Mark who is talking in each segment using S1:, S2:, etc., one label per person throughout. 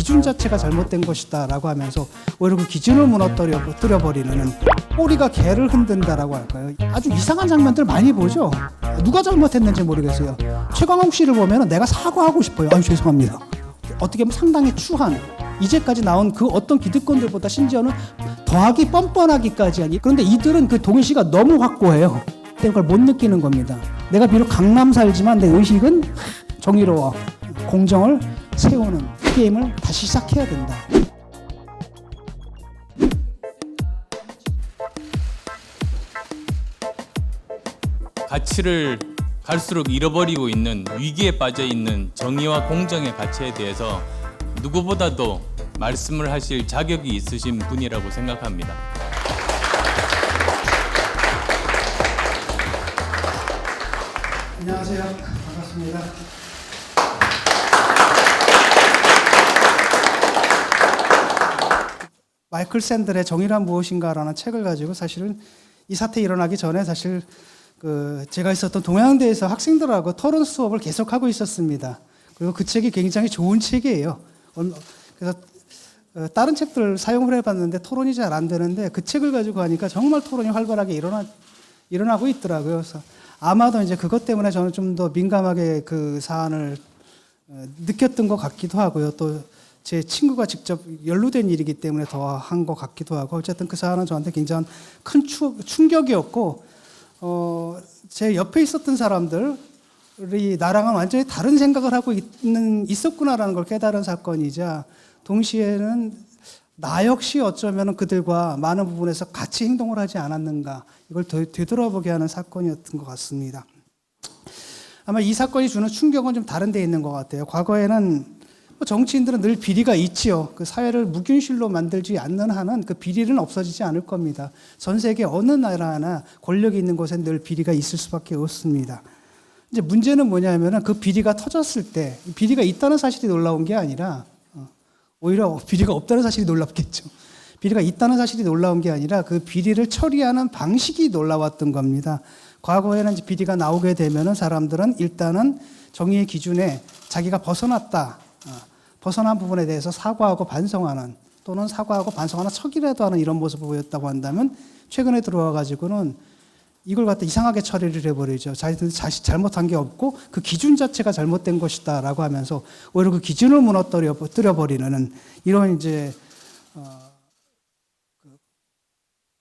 S1: 기준 자체가 잘못된 것이다라고 하면서 오히려 그 기준을 무너뜨려버리는 꼬리가 개를 흔든다라고 할까요? 아주 이상한 장면들 많이 보죠. 누가 잘못했는지 모르겠어요. 최광욱 씨를 보면 내가 사과하고 싶어요. 아유 죄송합니다. 어떻게 보면 상당히 추한 이제까지 나온 그 어떤 기득권들보다 심지어는 더하기 뻔뻔하기까지 하니 그런데 이들은 그 동시가 너무 확고해요. 그걸 못 느끼는 겁니다. 내가 비록 강남 살지만 내 의식은 정의로워 공정을 세우는 게임을 다시 시작해야 된다.
S2: 가치를 갈수록 잃어버리고 있는 위기에 빠져 있는 정의와 공정의 가치에 대해서 누구보다도 말씀을 하실 자격이 있으신 분이라고 생각합니다.
S1: 안녕하세요. 반갑습니다. 마이클 샌들의 정의란 무엇인가라는 책을 가지고 사실은 이 사태 일어나기 전에 사실 제가 있었던 동양대에서 학생들하고 토론 수업을 계속하고 있었습니다. 그리고 그 책이 굉장히 좋은 책이에요. 그래서 다른 책들 사용을 해봤는데 토론이 잘 안 되는데 그 책을 가지고 하니까 정말 토론이 활발하게 일어나고 있더라고요. 그래서 아마도 이제 그것 때문에 저는 좀 더 민감하게 그 사안을 느꼈던 것 같기도 하고요. 또 제 친구가 직접 연루된 일이기 때문에 더 한 것 같기도 하고 어쨌든 그 사안은 저한테 굉장히 큰 충격이었고 제 옆에 있었던 사람들이 나랑은 완전히 다른 생각을 하고 있었구나라는 걸 깨달은 사건이자 동시에는 나 역시 어쩌면 그들과 많은 부분에서 같이 행동을 하지 않았는가 이걸 되돌아보게 하는 사건이었던 것 같습니다. 아마 이 사건이 주는 충격은 좀 다른 데 있는 것 같아요. 과거에는 정치인들은 늘 비리가 있지요. 그 사회를 무균실로 만들지 않는 한은 그 비리는 없어지지 않을 겁니다. 전 세계 어느 나라나 권력이 있는 곳엔 늘 비리가 있을 수밖에 없습니다. 이제 문제는 뭐냐면은 그 비리가 터졌을 때 비리가 있다는 사실이 놀라운 게 아니라 오히려 비리가 없다는 사실이 놀랍겠죠. 비리가 있다는 사실이 놀라운 게 아니라 그 비리를 처리하는 방식이 놀라웠던 겁니다. 과거에는 이제 비리가 나오게 되면은 사람들은 일단은 정의의 기준에 자기가 벗어난 부분에 대해서 사과하고 반성하는 또는 사과하고 반성하는 척이라도 하는 이런 모습을 보였다고 한다면 최근에 들어와 가지고는 이걸 갖다 이상하게 처리를 해버리죠. 자신들 잘못한 게 없고 그 기준 자체가 잘못된 것이다라고 하면서 오히려 그 기준을 무너뜨려버리는 이런 이제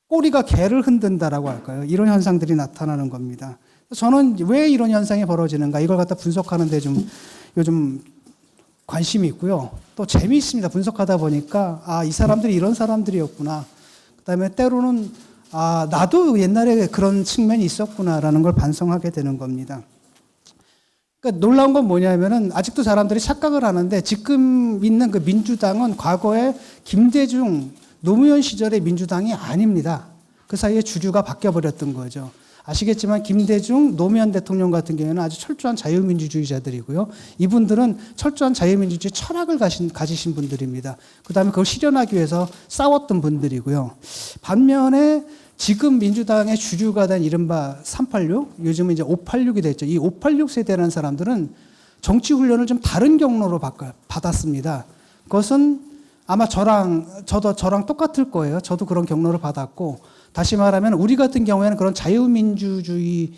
S1: 꼬리가 개를 흔든다라고 할까요? 이런 현상들이 나타나는 겁니다. 저는 왜 이런 현상이 벌어지는가 이걸 갖다 분석하는 데 좀 요즘 관심이 있고요. 또 재미있습니다. 분석하다 보니까 이 사람들이 이런 사람들이었구나. 그다음에 때로는 나도 옛날에 그런 측면이 있었구나라는 걸 반성하게 되는 겁니다. 그러니까 놀라운 건 뭐냐면은 아직도 사람들이 착각을 하는데 지금 있는 그 민주당은 과거에 김대중 노무현 시절의 민주당이 아닙니다. 그 사이에 주류가 바뀌어버렸던 거죠. 아시겠지만 김대중 노무현 대통령 같은 경우에는 아주 철저한 자유민주주의자들이고요. 이분들은 철저한 자유민주주의 철학을 가지신 분들입니다. 그다음에 그걸 실현하기 위해서 싸웠던 분들이고요. 반면에 지금 민주당의 주류가 된 이른바 386, 요즘은 이제 586이 됐죠. 이 586 세대라는 사람들은 정치 훈련을 좀 다른 경로로 받았습니다. 그것은 아마 저랑 똑같을 거예요. 저도 그런 경로를 받았고, 다시 말하면 우리 같은 경우에는 그런 자유민주주의의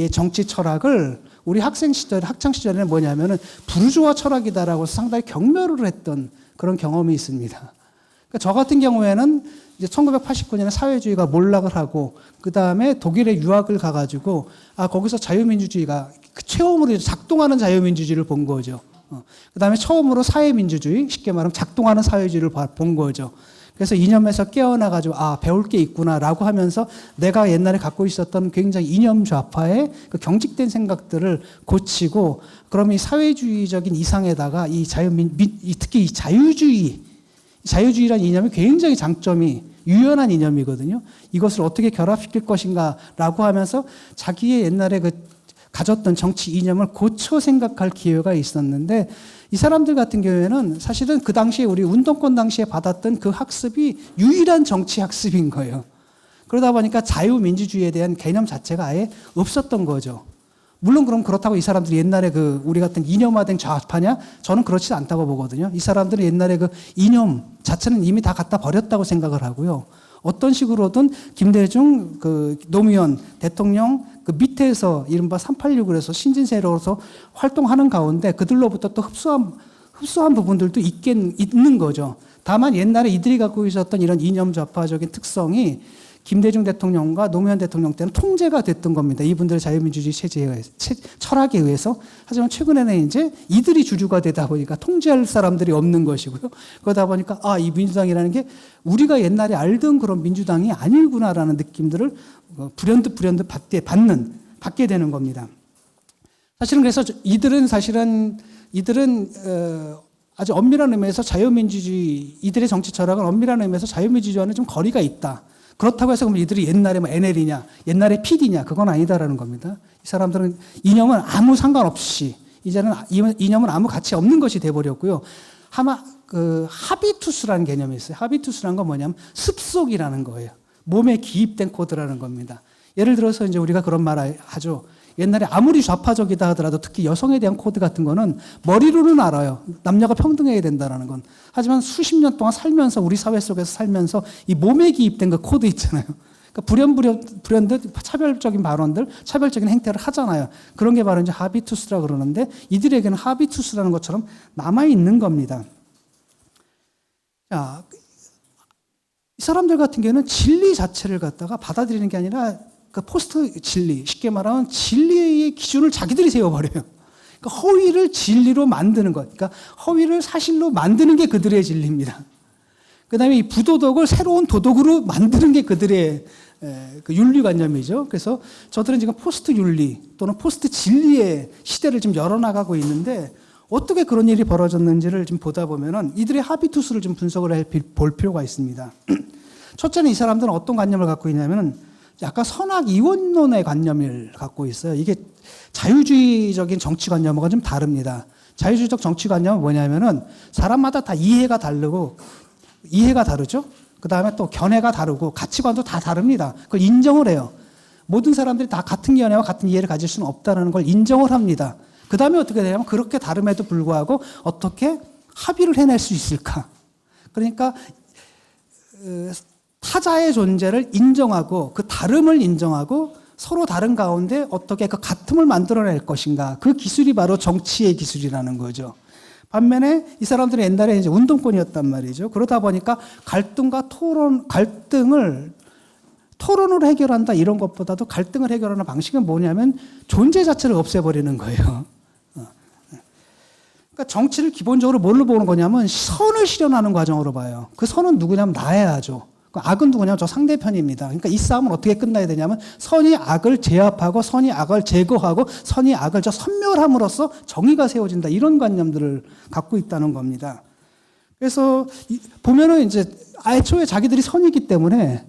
S1: 정치 철학을 우리 학창 시절에는 뭐냐면은 부르주아 철학이다라고 상당히 경멸을 했던 그런 경험이 있습니다. 그러니까 저 같은 경우에는 이제 1989년에 사회주의가 몰락을 하고 그 다음에 독일에 유학을 가가지고 거기서 자유민주주의가 처음으로 작동하는 자유민주주의를 본 거죠. 그 다음에 처음으로 사회민주주의, 쉽게 말하면 작동하는 사회주의를 본 거죠. 그래서 이념에서 깨어나가지고 배울 게 있구나라고 하면서 내가 옛날에 갖고 있었던 굉장히 이념 좌파의 그 경직된 생각들을 고치고, 그럼 이 사회주의적인 이상에다가 특히 이 자유주의라는 이념이 굉장히 장점이 유연한 이념이거든요. 이것을 어떻게 결합시킬 것인가라고 하면서 자기의 옛날에 가졌던 정치 이념을 고쳐 생각할 기회가 있었는데, 이 사람들 같은 경우에는 사실은 그 당시에 우리 운동권 당시에 받았던 그 학습이 유일한 정치 학습인 거예요. 그러다 보니까 자유민주주의에 대한 개념 자체가 아예 없었던 거죠. 물론 그럼 그렇다고 이 사람들이 옛날에 그 우리 같은 이념화된 좌파냐? 저는 그렇지 않다고 보거든요. 이 사람들은 옛날에 그 이념 자체는 이미 다 갖다 버렸다고 생각을 하고요. 어떤 식으로든 김대중 그 노무현 대통령 그 밑에서 이른바 386으로 신진세로서 활동하는 가운데 그들로부터 또 흡수한 부분들도 있는 거죠. 다만 옛날에 이들이 갖고 있었던 이런 이념 좌파적인 특성이 김대중 대통령과 노무현 대통령 때는 통제가 됐던 겁니다. 이분들의 자유민주주의 철학에 의해서. 하지만 최근에는 이제 이들이 주류가 되다 보니까 통제할 사람들이 없는 것이고요. 그러다 보니까 이 민주당이라는 게 우리가 옛날에 알던 그런 민주당이 아니구나라는 느낌들을 불현듯 받게 되는 겁니다. 사실은 그래서 이들은 아주 엄밀한 의미에서 이들의 정치 철학은 엄밀한 의미에서 자유민주주의와는 좀 거리가 있다. 그렇다고 해서 그럼 이들이 옛날에 뭐 NL이냐, 옛날에 PD냐, 그건 아니다라는 겁니다. 이 사람들은 이념은 아무 상관없이, 이제는 이념은 아무 가치 없는 것이 돼버렸고요. 아마 그 하비투스라는 개념이 있어요. 하비투스라는 건 뭐냐면 습속이라는 거예요. 몸에 기입된 코드라는 겁니다. 예를 들어서 이제 우리가 그런 말 하죠. 옛날에 아무리 좌파적이다 하더라도 특히 여성에 대한 코드 같은 거는 머리로는 알아요. 남녀가 평등해야 된다는 건. 하지만 수십 년 동안 살면서 우리 사회 속에서 살면서 이 몸에 기입된 그 코드 있잖아요. 그러니까 불현듯 차별적인 발언들, 차별적인 행태를 하잖아요. 그런 게 바로 이제 하비투스라 그러는데 이들에게는 하비투스라는 것처럼 남아 있는 겁니다. 자, 이 사람들 같은 경우는 진리 자체를 갖다가 받아들이는 게 아니라 그 포스트 진리, 쉽게 말하면 진리의 기준을 자기들이 세워버려요. 그러니까 허위를 진리로 만드는 것, 그러니까 허위를 사실로 만드는 게 그들의 진리입니다. 그 다음에 이 부도덕을 새로운 도덕으로 만드는 게 그들의 그 윤리관념이죠. 그래서 저들은 지금 포스트 윤리 또는 포스트 진리의 시대를 지금 열어나가고 있는데 어떻게 그런 일이 벌어졌는지를 좀 보다 보면은 이들의 하비투스를 좀 분석을 볼 필요가 있습니다. 첫째는 이 사람들은 어떤 관념을 갖고 있냐면은 약간 선악 이원론의 관념을 갖고 있어요. 이게 자유주의적인 정치관념과 좀 다릅니다. 자유주의적 정치관념은 뭐냐면은 사람마다 다 이해가 다르죠. 그 다음에 또 견해가 다르고 가치관도 다 다릅니다. 그걸 인정을 해요. 모든 사람들이 다 같은 견해와 같은 이해를 가질 수는 없다는 걸 인정을 합니다. 그 다음에 어떻게 되냐면 그렇게 다름에도 불구하고 어떻게 합의를 해낼 수 있을까. 그러니까 타자의 존재를 인정하고 그 다름을 인정하고 서로 다른 가운데 어떻게 그 같음을 만들어낼 것인가. 그 기술이 바로 정치의 기술이라는 거죠. 반면에 이 사람들은 옛날에 이제 운동권이었단 말이죠. 그러다 보니까 갈등을 토론으로 해결한다 이런 것보다도 갈등을 해결하는 방식은 뭐냐면 존재 자체를 없애버리는 거예요. 그러니까 정치를 기본적으로 뭘로 보는 거냐면 선을 실현하는 과정으로 봐요. 그 선은 누구냐면 나야죠. 악은 누구냐면 저 상대편입니다. 그러니까 이 싸움은 어떻게 끝나야 되냐면 선이 악을 제압하고 선이 악을 제거하고 선이 악을 섬멸함으로써 정의가 세워진다. 이런 관념들을 갖고 있다는 겁니다. 그래서 보면은 이제 애초에 자기들이 선이기 때문에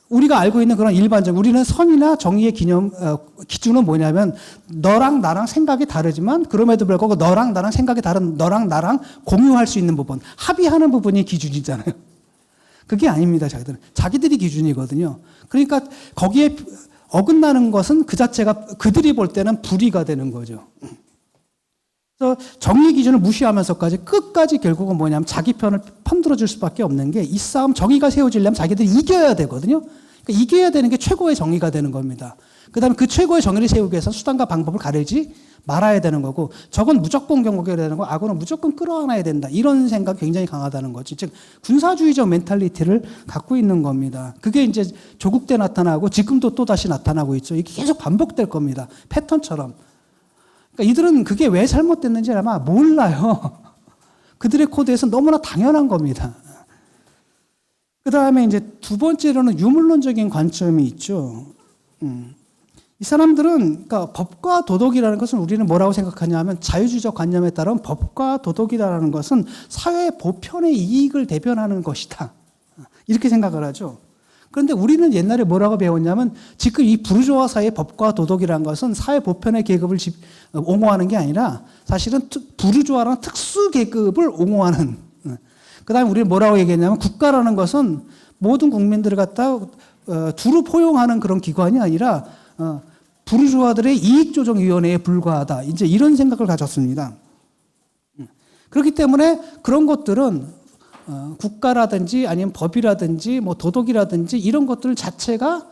S1: 우리가 알고 있는 그런 우리는 선이나 정의의 기준은 뭐냐면 너랑 나랑 생각이 다르지만 그럼에도 불구하고 너랑 나랑 생각이 다른 너랑 나랑 공유할 수 있는 부분, 합의하는 부분이 기준이잖아요. 그게 아닙니다, 자기들이 기준이거든요. 그러니까 거기에 어긋나는 것은 그 자체가 그들이 볼 때는 불의가 되는 거죠. 그래서 정의 기준을 무시하면서까지 끝까지 결국은 뭐냐면 자기 편을 편들어줄 수밖에 없는 게 이 싸움 정의가 세워지려면 자기들이 이겨야 되거든요. 그러니까 이겨야 되는 게 최고의 정의가 되는 겁니다. 그 다음에 그 최고의 정의를 세우기 위해서 수단과 방법을 가리지 말아야 되는 거고 적은 무조건 경고해야 되는 거고 악은 무조건 끌어안아야 된다. 이런 생각이 굉장히 강하다는 거지. 즉 군사주의적 멘탈리티를 갖고 있는 겁니다. 그게 이제 조국 때 나타나고 지금도 또다시 나타나고 있죠. 이게 계속 반복될 겁니다. 패턴처럼. 그러니까 이들은 그게 왜 잘못됐는지 아마 몰라요. 그들의 코드에서 너무나 당연한 겁니다. 그 다음에 이제 두 번째로는 유물론적인 관점이 있죠. 이 사람들은 그러니까 법과 도덕이라는 것은 우리는 뭐라고 생각하냐면 자유주의적 관념에 따른 법과 도덕이라는 것은 사회 보편의 이익을 대변하는 것이다. 이렇게 생각을 하죠. 그런데 우리는 옛날에 뭐라고 배웠냐면 지금 이 부르주아 사회의 법과 도덕이라는 것은 사회 보편의 계급을 옹호하는 게 아니라 사실은 부르주아라는 특수 계급을 옹호하는. 그 다음에 우리는 뭐라고 얘기했냐면 국가라는 것은 모든 국민들을 갖다 두루 포용하는 그런 기관이 아니라 부르주아들의 이익조정위원회에 불과하다. 이제 이런 생각을 가졌습니다. 그렇기 때문에 그런 것들은 국가라든지 아니면 법이라든지 뭐 도덕이라든지 이런 것들 자체가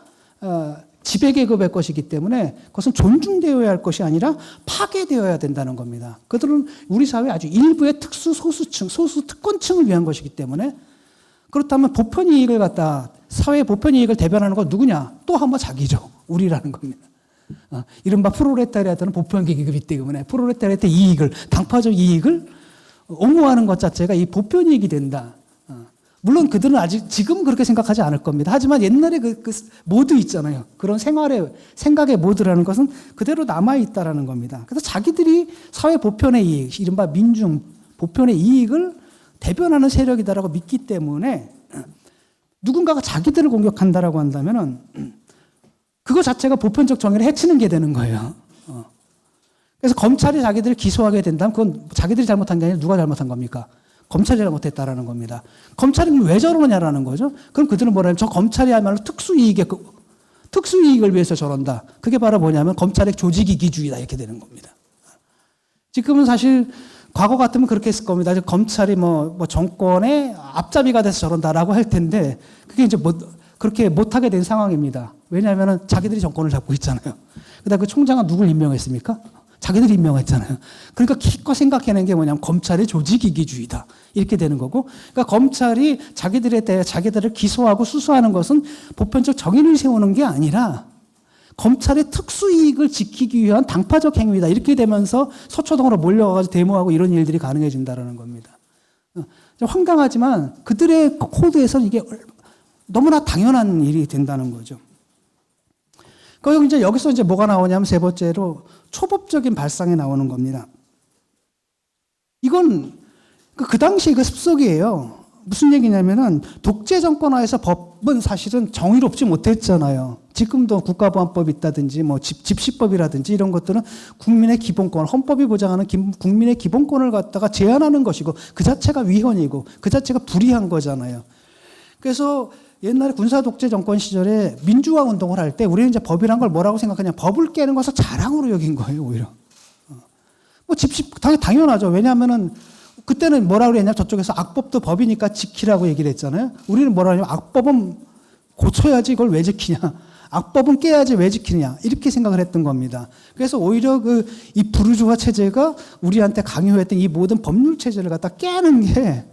S1: 지배계급의 것이기 때문에 그것은 존중되어야 할 것이 아니라 파괴되어야 된다는 겁니다. 그들은 우리 사회 아주 일부의 특수 소수층, 소수 특권층을 위한 것이기 때문에 그렇다면 보편 이익을 갖다 사회 보편 이익을 대변하는 건 누구냐? 또 한번 자기죠. 우리라는 겁니다. 이른바 프롤레타리아트는 보편 계급이기 때문에 프롤레타리아트의 이익을 당파적 이익을 옹호하는 것 자체가 이 보편 이익이 된다. 물론 그들은 아직 지금 그렇게 생각하지 않을 겁니다. 하지만 옛날에 그 모드 있잖아요. 그런 생각의 모드라는 것은 그대로 남아있다라는 겁니다. 그래서 자기들이 사회 보편의 이익, 이른바 민중 보편의 이익을 대변하는 세력이다라고 믿기 때문에 누군가가 자기들을 공격한다라고 한다면은 그거 자체가 보편적 정의를 해치는 게 되는 거예요. 그래서 검찰이 자기들을 기소하게 된다면 그건 자기들이 잘못한 게 아니라 누가 잘못한 겁니까? 검찰이 잘못했다라는 겁니다. 검찰은 왜 저러냐라는 거죠. 그럼 그들은 뭐라면 저 검찰이야말로 특수이익을 위해서 저런다. 그게 바로 뭐냐면 검찰의 조직이기주의다 이렇게 되는 겁니다. 지금은 사실 과거 같으면 그렇게 했을 겁니다. 검찰이 뭐 정권의 앞잡이가 돼서 저런다라고 할 텐데 그게 이제 그렇게 못하게 된 상황입니다. 왜냐하면 자기들이 정권을 잡고 있잖아요. 그다음 그 총장은 누굴 임명했습니까? 자기들이 임명했잖아요. 그러니까 기껏 생각해낸 게 뭐냐면 검찰의 조직이기주의다. 이렇게 되는 거고. 그러니까 검찰이 자기들에 대해 자기들을 기소하고 수사하는 것은 보편적 정의를 세우는 게 아니라 검찰의 특수이익을 지키기 위한 당파적 행위다. 이렇게 되면서 서초동으로 몰려가서 데모하고 이런 일들이 가능해진다는 겁니다. 황당하지만 그들의 코드에서는 이게 너무나 당연한 일이 된다는 거죠. 그리고 이제 여기서 이제 뭐가 나오냐면 세 번째로 초법적인 발상이 나오는 겁니다. 이건 그 당시 그 습속이에요. 무슨 얘기냐면은 독재 정권하에서 법은 사실은 정의롭지 못했잖아요. 지금도 국가보안법이 있다든지 뭐 집시법이라든지 이런 것들은 국민의 기본권, 헌법이 보장하는 국민의 기본권을 갖다가 제한하는 것이고 그 자체가 위헌이고 그 자체가 불이한 거잖아요. 그래서 옛날에 군사 독재 정권 시절에 민주화 운동을 할 때 우리는 이제 법이란 걸 뭐라고 생각하냐? 법을 깨는 것을 자랑으로 여긴 거예요, 오히려. 뭐 당연하죠. 왜냐하면은 그때는 뭐라 그랬냐? 저쪽에서 악법도 법이니까 지키라고 얘기를 했잖아요. 우리는 뭐라 하냐면 악법은 고쳐야지 이걸 왜 지키냐? 악법은 깨야지 왜 지키느냐? 이렇게 생각을 했던 겁니다. 그래서 오히려 이 부르주아 체제가 우리한테 강요했던 이 모든 법률 체제를 갖다 깨는 게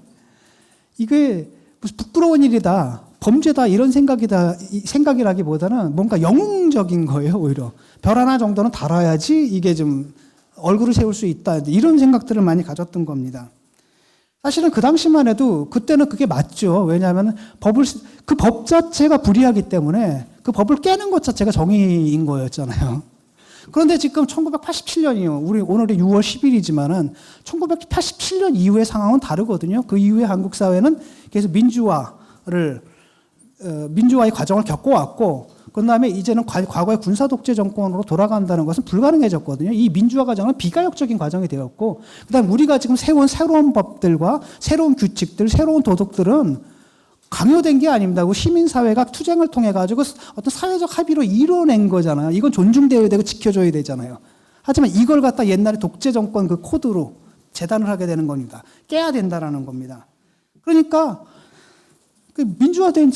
S1: 이게 무슨 부끄러운 일이다. 범죄다 이런 생각이라기보다는 뭔가 영웅적인 거예요. 오히려 별 하나 정도는 달아야지 이게 좀 얼굴을 세울 수 있다 이런 생각들을 많이 가졌던 겁니다. 사실은 그 당시만 해도 그때는 그게 맞죠. 왜냐하면 그 법 자체가 불이하기 때문에 그 법을 깨는 것 자체가 정의인 거였잖아요. 그런데 지금 1987년이요. 우리 오늘이 6월 10일이지만은 1987년 이후의 상황은 다르거든요. 그 이후에 한국 사회는 계속 민주화의 과정을 겪어왔고, 그 다음에 이제는 과거의 군사 독재 정권으로 돌아간다는 것은 불가능해졌거든요. 이 민주화 과정은 비가역적인 과정이 되었고, 그 다음에 우리가 지금 세운 새로운 법들과 새로운 규칙들, 새로운 도덕들은 강요된 게 아닙니다. 시민사회가 투쟁을 통해가지고 어떤 사회적 합의로 이뤄낸 거잖아요. 이건 존중되어야 되고 지켜줘야 되잖아요. 하지만 이걸 갖다 옛날에 독재 정권 그 코드로 재단을 하게 되는 겁니다. 깨야 된다라는 겁니다. 그러니까 민주화된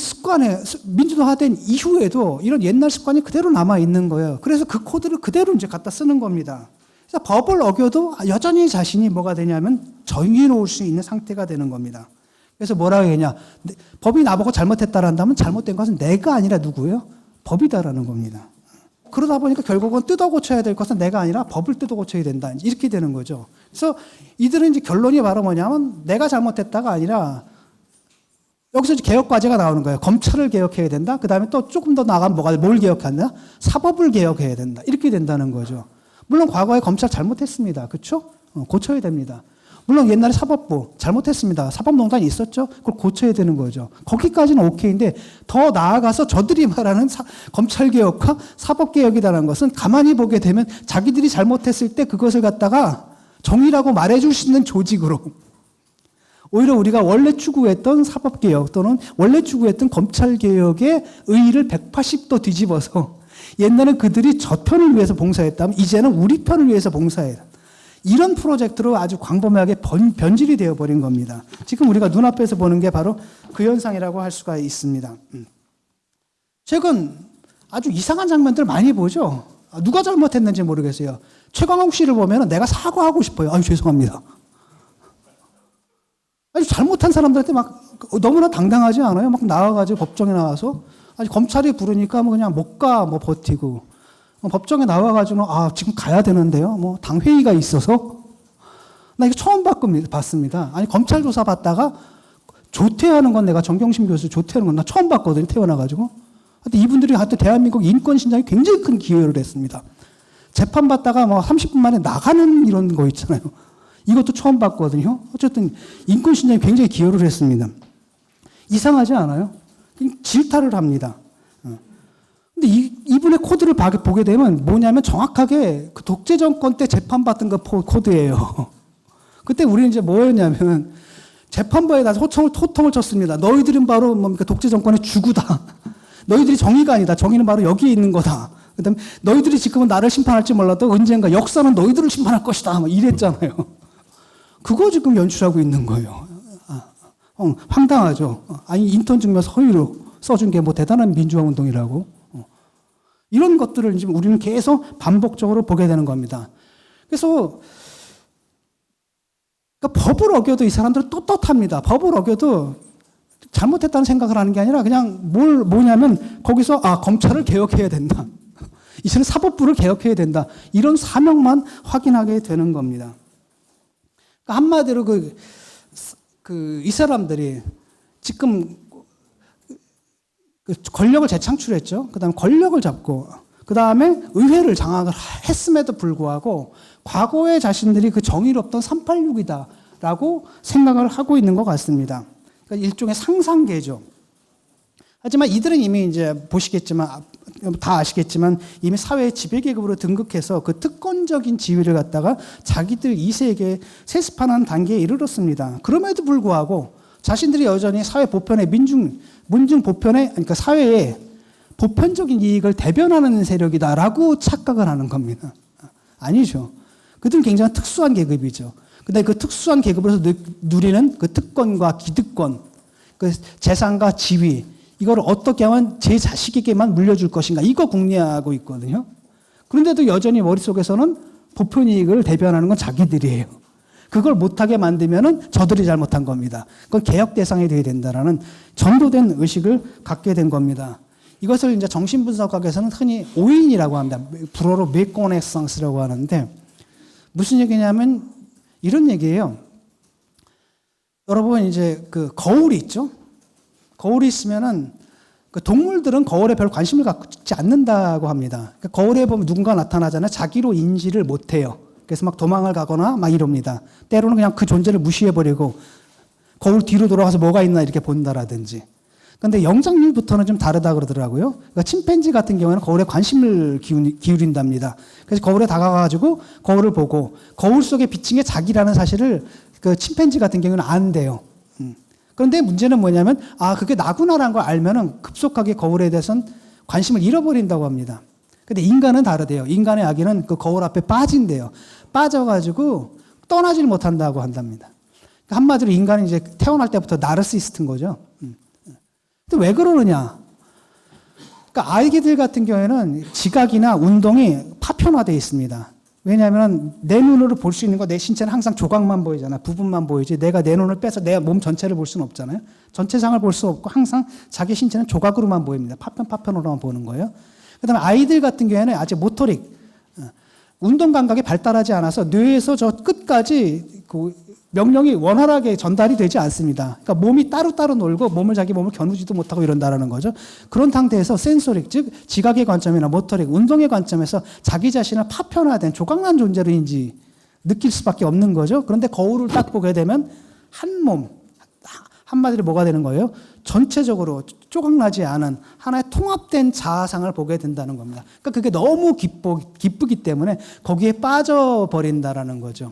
S1: 이후에도 이런 옛날 습관이 그대로 남아있는 거예요. 그래서 그 코드를 그대로 이제 갖다 쓰는 겁니다. 그래서 법을 어겨도 여전히 자신이 뭐가 되냐면 정의로울 수 있는 상태가 되는 겁니다. 그래서 뭐라고 하냐. 법이 나보고 잘못했다라 한다면 잘못된 것은 내가 아니라 누구예요? 법이다라는 겁니다. 그러다 보니까 결국은 뜯어 고쳐야 될 것은 내가 아니라 법을 뜯어 고쳐야 된다. 이렇게 되는 거죠. 그래서 이들은 이제 결론이 바로 뭐냐면 내가 잘못했다가 아니라 여기서 이제 개혁 과제가 나오는 거예요. 검찰을 개혁해야 된다. 그 다음에 또 조금 더 나가면 뭘 개혁한다? 사법을 개혁해야 된다. 이렇게 된다는 거죠. 물론 과거에 검찰 잘못했습니다. 그렇죠? 고쳐야 됩니다. 물론 옛날에 사법부 잘못했습니다. 사법농단이 있었죠? 그걸 고쳐야 되는 거죠. 거기까지는 오케이인데 더 나아가서 저들이 말하는 검찰개혁과 사법개혁이라는 것은 가만히 보게 되면 자기들이 잘못했을 때 그것을 갖다가 정의라고 말해줄 수 있는 조직으로 오히려 우리가 원래 추구했던 사법개혁 또는 원래 추구했던 검찰개혁의 의의를 180도 뒤집어서 옛날엔 그들이 저 편을 위해서 봉사했다면 이제는 우리 편을 위해서 봉사해요. 이런 프로젝트로 아주 광범위하게 변질이 되어버린 겁니다. 지금 우리가 눈앞에서 보는 게 바로 그 현상이라고 할 수가 있습니다. 최근 아주 이상한 장면들 많이 보죠. 누가 잘못했는지 모르겠어요. 최광욱 씨를 보면 내가 사과하고 싶어요. 아유, 죄송합니다. 아주 잘못한 사람들한테 막 너무나 당당하지 않아요? 막 나와가지고 법정에 나와서 아니 검찰이 부르니까 뭐 그냥 못 가, 뭐 버티고 법정에 나와가지고 지금 가야 되는데요. 뭐 당 회의가 있어서 나 이거 처음 봤습니다. 아니 검찰 조사 받다가 조퇴하는 건 내가 정경심 교수 조퇴하는 건 나 처음 봤거든요. 태어나가지고. 근데 이분들이 하여튼 대한민국 인권 신장에 굉장히 큰 기여를 했습니다. 재판 받다가 뭐 30분 만에 나가는 이런 거 있잖아요. 이것도 처음 봤거든요. 어쨌든 인권 신장에 굉장히 기여를 했습니다. 이상하지 않아요? 질타를 합니다. 근데 이분의 코드를 보게 되면 뭐냐면 정확하게 그 독재 정권 때 재판받던 그 코드예요. 그때 우리는 이제 뭐였냐면 재판부에 가서 호통을 쳤습니다. 너희들은 바로 뭡니까 독재 정권의 주구다. 너희들이 정의가 아니다. 정의는 바로 여기에 있는 거다. 그다음에 너희들이 지금은 나를 심판할지 몰라도 언젠가 역사는 너희들을 심판할 것이다. 막 이랬잖아요. 그거 지금 연출하고 있는 거예요. 황당하죠. 아니 인턴 증명서 허위로 써준 게 뭐 대단한 민주화 운동이라고. 이런 것들을 지금 우리는 계속 반복적으로 보게 되는 겁니다. 그래서 그러니까 법을 어겨도 이 사람들은 떳떳합니다. 법을 어겨도 잘못했다는 생각을 하는 게 아니라 그냥 뭐냐면 거기서 검찰을 개혁해야 된다. 이제는 사법부를 개혁해야 된다. 이런 사명만 확인하게 되는 겁니다. 그러니까 한마디로 이 사람들이 지금 권력을 재창출했죠. 그 다음에 권력을 잡고, 그 다음에 의회를 장악을 했음에도 불구하고, 과거에 자신들이 그 정의롭던 386이다라고 생각을 하고 있는 것 같습니다. 그러니까 일종의 상상계죠. 하지만 이들은 이미 이제 보시겠지만, 다 아시겠지만, 이미 사회의 지배계급으로 등극해서 그 특권적인 지위를 갖다가 자기들 2세에게 세습하는 단계에 이르렀습니다. 그럼에도 불구하고, 자신들이 여전히 사회 보편의 문중 보편의, 그러니까 사회의 보편적인 이익을 대변하는 세력이다라고 착각을 하는 겁니다. 아니죠. 그들은 굉장히 특수한 계급이죠. 근데 그 특수한 계급으로서 누리는 그 특권과 기득권, 그 재산과 지위, 이걸 어떻게 하면 제 자식에게만 물려줄 것인가, 이거 궁리하고 있거든요. 그런데도 여전히 머릿속에서는 보편 이익을 대변하는 건 자기들이에요. 그걸 못하게 만들면은 저들이 잘못한 겁니다. 그건 개혁 대상이 되어야 된다라는 전도된 의식을 갖게 된 겁니다. 이것을 이제 정신분석학에서는 흔히 오인이라고 합니다. 불어로 메코네상스라고 하는데 무슨 얘기냐면 이런 얘기예요. 여러분 이제 그 거울이 있죠? 거울이 있으면은 그 동물들은 거울에 별 관심을 갖지 않는다고 합니다. 그러니까 거울에 보면 누군가 나타나잖아요. 자기로 인지를 못해요. 그래서 막 도망을 가거나 막 이럽니다. 때로는 그냥 그 존재를 무시해버리고 거울 뒤로 돌아가서 뭐가 있나 이렇게 본다라든지. 그런데 영장류부터는 좀 다르다 그러더라고요. 그러니까 침팬지 같은 경우에는 거울에 관심을 기울인답니다. 그래서 거울에 다가가가지고 거울을 보고 거울 속에 비친 게 자기라는 사실을 그 침팬지 같은 경우는 안돼요. 그런데 문제는 뭐냐면 그게 나구나라는 걸 알면은 급속하게 거울에 대해서는 관심을 잃어버린다고 합니다. 근데 인간은 다르대요. 인간의 아기는 그 거울 앞에 빠진대요. 빠져가지고 떠나질 못한다고 한답니다. 그러니까 한마디로 인간은 이제 태어날 때부터 나르시스트인 거죠. 근데 왜 그러느냐? 그러니까 아이들 같은 경우에는 지각이나 운동이 파편화되어 있습니다. 왜냐하면 내 눈으로 볼 수 있는 거 내 신체는 항상 조각만 보이잖아. 부분만 보이지. 내가 내 눈을 빼서 내 몸 전체를 볼 수는 없잖아요. 전체상을 볼 수 없고 항상 자기 신체는 조각으로만 보입니다. 파편으로만 보는 거예요. 그다음에 아이들 같은 경우에는 아직 모토릭, 운동 감각이 발달하지 않아서 뇌에서 저 끝까지 그 명령이 원활하게 전달이 되지 않습니다. 그러니까 몸이 따로따로 놀고 자기 몸을 겨누지도 못하고 이런다라는 거죠. 그런 상태에서 센소릭, 즉 지각의 관점이나 모토릭, 운동의 관점에서 자기 자신을 파편화된 조각난 존재로 느낄 수밖에 없는 거죠. 그런데 거울을 딱 보게 되면 한 몸, 한마디로 뭐가 되는 거예요? 전체적으로 조각나지 않은 하나의 통합된 자아상을 보게 된다는 겁니다. 그러니까 그게 너무 기쁘기 때문에 거기에 빠져버린다라는 거죠.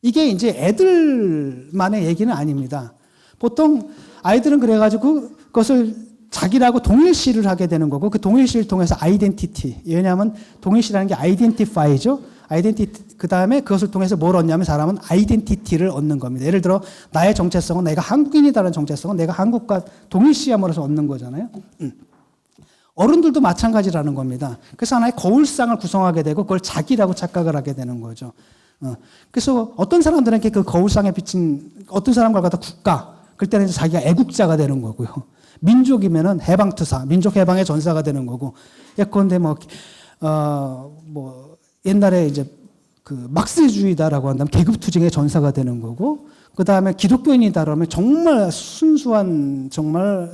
S1: 이게 이제 애들만의 얘기는 아닙니다. 보통 아이들은 그래가지고 그것을 자기라고 동일시를 하게 되는 거고, 그 동일시를 통해서 아이덴티티. 왜냐하면 동일시라는 게 아이덴티파이죠. 아이덴티티, 그 다음에 그것을 통해서 뭘 얻냐면 사람은 아이덴티티를 얻는 겁니다. 예를 들어 나의 정체성은 내가 한국인이다라는 정체성은 내가 한국과 동일시함으로써 얻는 거잖아요. 어른들도 마찬가지라는 겁니다. 그래서 하나의 거울상을 구성하게 되고 그걸 자기라고 착각을 하게 되는 거죠. 그래서 어떤 사람들에게 그 거울상에 비친 어떤 사람과 갖다 국가, 그때는 이제 자기가 애국자가 되는 거고요. 민족이면은 해방투사, 민족 해방의 전사가 되는 거고. 예컨대 옛날에 이제 그 막스주의다라고 한다면 계급투쟁의 전사가 되는 거고, 그 다음에 기독교인이다 그러면 정말 순수한, 정말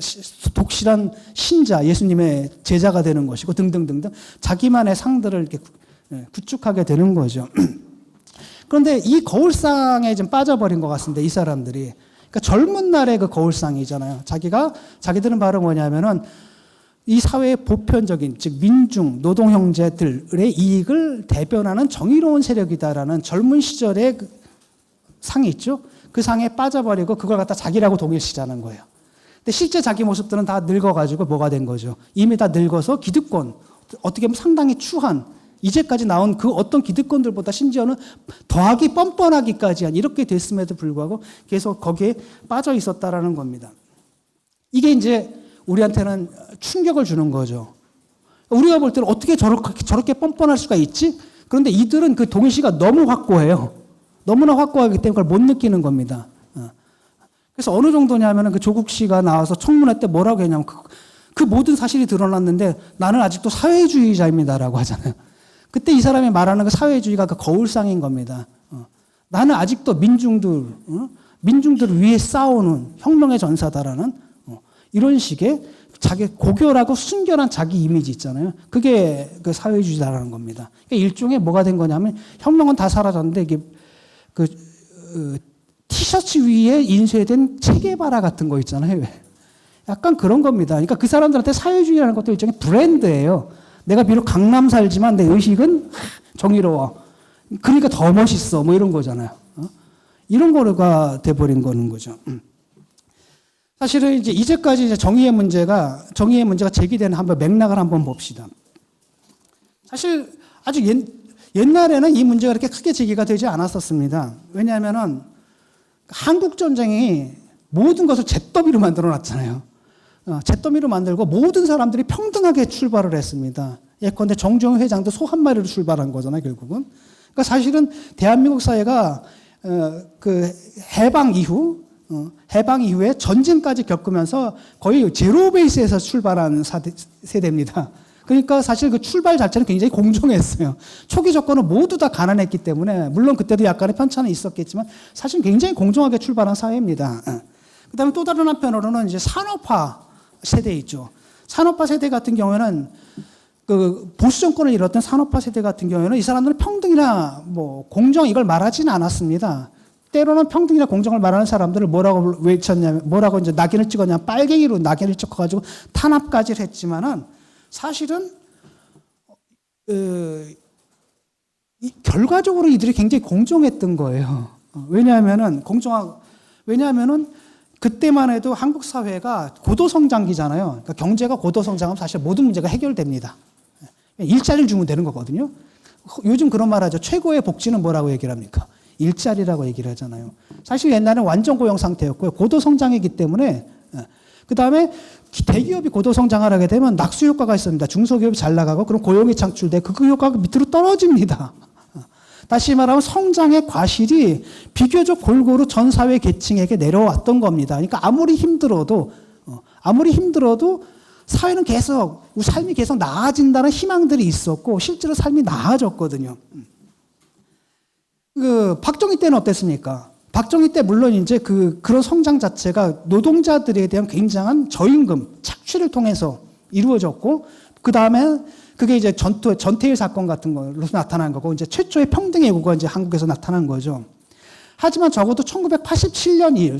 S1: 독실한 신자, 예수님의 제자가 되는 것이고, 등등등등 자기만의 상들을 이렇게 구축하게 되는 거죠. 그런데 이 거울상에 좀 빠져버린 것 같습니다, 이 사람들이. 그러니까 젊은 날의 그 거울상이잖아요. 자기들은 바로 뭐냐면은 이 사회의 보편적인, 즉 민중, 노동 형제들의 이익을 대변하는 정의로운 세력이다라는 젊은 시절의 그 상이 있죠. 그 상에 빠져버리고 그걸 갖다 자기라고 동일시하는 거예요. 근데 실제 자기 모습들은 다 늙어가지고 뭐가 된 거죠. 이미 다 늙어서 기득권, 어떻게 보면 상당히 추한, 이제까지 나온 그 어떤 기득권들보다 심지어는 더하기 뻔뻔하기까지 한 이렇게 됐음에도 불구하고 계속 거기에 빠져 있었다라는 겁니다. 이게 이제 우리한테는 충격을 주는 거죠. 우리가 볼 때는 어떻게 저렇게 뻔뻔할 수가 있지? 그런데 이들은 그 동일시가 너무 확고해요. 너무나 확고하기 때문에 그걸 못 느끼는 겁니다. 그래서 어느 정도냐면은 그 조국 씨가 나와서 청문회 때 뭐라고 했냐면 그 모든 사실이 드러났는데 나는 아직도 사회주의자입니다라고 하잖아요. 그때 이 사람이 말하는 그 사회주의가 그 거울상인 겁니다. 나는 아직도 민중들을 위해 싸우는 혁명의 전사다라는 이런 식의 자기 고결하고 순결한 자기 이미지 있잖아요. 그게 그 사회주의다라는 겁니다. 그러니까 일종의 뭐가 된 거냐면 혁명은 다 사라졌는데 이게 티셔츠 위에 인쇄된 체게바라 같은 거 있잖아요. 약간 그런 겁니다. 그러니까 그 사람들한테 사회주의라는 것도 일종의 브랜드예요. 내가 비록 강남 살지만 내 의식은 정의로워. 그러니까 더 멋있어. 뭐 이런 거잖아요. 이런 거가 돼버린 거는 거죠. 사실은 이제까지 이제 정의의 문제가 제기되는 한번 맥락을 한번 봅시다. 사실 아주 옛날에는 이 문제가 그렇게 크게 제기가 되지 않았었습니다. 왜냐하면은 한국 전쟁이 모든 것을 잿더미로 만들어 놨잖아요. 잿더미로 만들고 모든 사람들이 평등하게 출발을 했습니다. 예컨대 정주영 회장도 소 한 마리로 출발한 거잖아요, 결국은. 그러니까 사실은 대한민국 사회가 그 해방 이후에 전쟁까지 겪으면서 거의 제로 베이스에서 출발한 세대입니다. 그러니까 사실 그 출발 자체는 굉장히 공정했어요. 초기 조건은 모두 다 가난했기 때문에, 물론 그때도 약간의 편차는 있었겠지만 사실 굉장히 공정하게 출발한 사회입니다. 그 다음에 또 다른 한편으로는 이제 산업화 세대 있죠. 산업화 세대 같은 경우에는 그 보수 정권을 이뤘던 산업화 세대 같은 경우에는 이 사람들은 평등이나 뭐 공정 이걸 말하지는 않았습니다. 때로는 평등이나 공정을 말하는 사람들을 뭐라고 외쳤냐면, 뭐라고 이제 낙인을 찍었냐면 빨갱이로 낙인을 찍어가지고 탄압까지를 했지만은 사실은 결과적으로 이들이 굉장히 공정했던 거예요. 왜냐하면은 그때만 해도 한국 사회가 고도성장기잖아요. 그러니까 경제가 고도성장하면 사실 모든 문제가 해결됩니다. 일자리를 주면 되는 거거든요. 요즘 그런 말 하죠. 최고의 복지는 뭐라고 얘기를 합니까? 일자리라고 얘기를 하잖아요. 사실 옛날에는 완전 고용 상태였고요. 고도성장이기 때문에, 그 다음에 대기업이 고도성장을 하게 되면 낙수 효과가 있습니다. 중소기업이 잘 나가고 그럼 고용이 창출돼 그 효과가 밑으로 떨어집니다. 다시 말하면 성장의 과실이 비교적 골고루 전 사회 계층에게 내려왔던 겁니다. 그러니까 아무리 힘들어도 사회는 계속, 삶이 계속 나아진다는 희망들이 있었고 실제로 삶이 나아졌거든요. 박정희 때는 어땠습니까? 박정희 때 물론 이제 그런 성장 자체가 노동자들에 대한 굉장한 저임금, 착취를 통해서 이루어졌고, 그 다음에 그게 이제 전태일 사건 같은 걸로 나타난 거고, 이제 최초의 평등의 요구가 이제 한국에서 나타난 거죠. 하지만 적어도 1987년,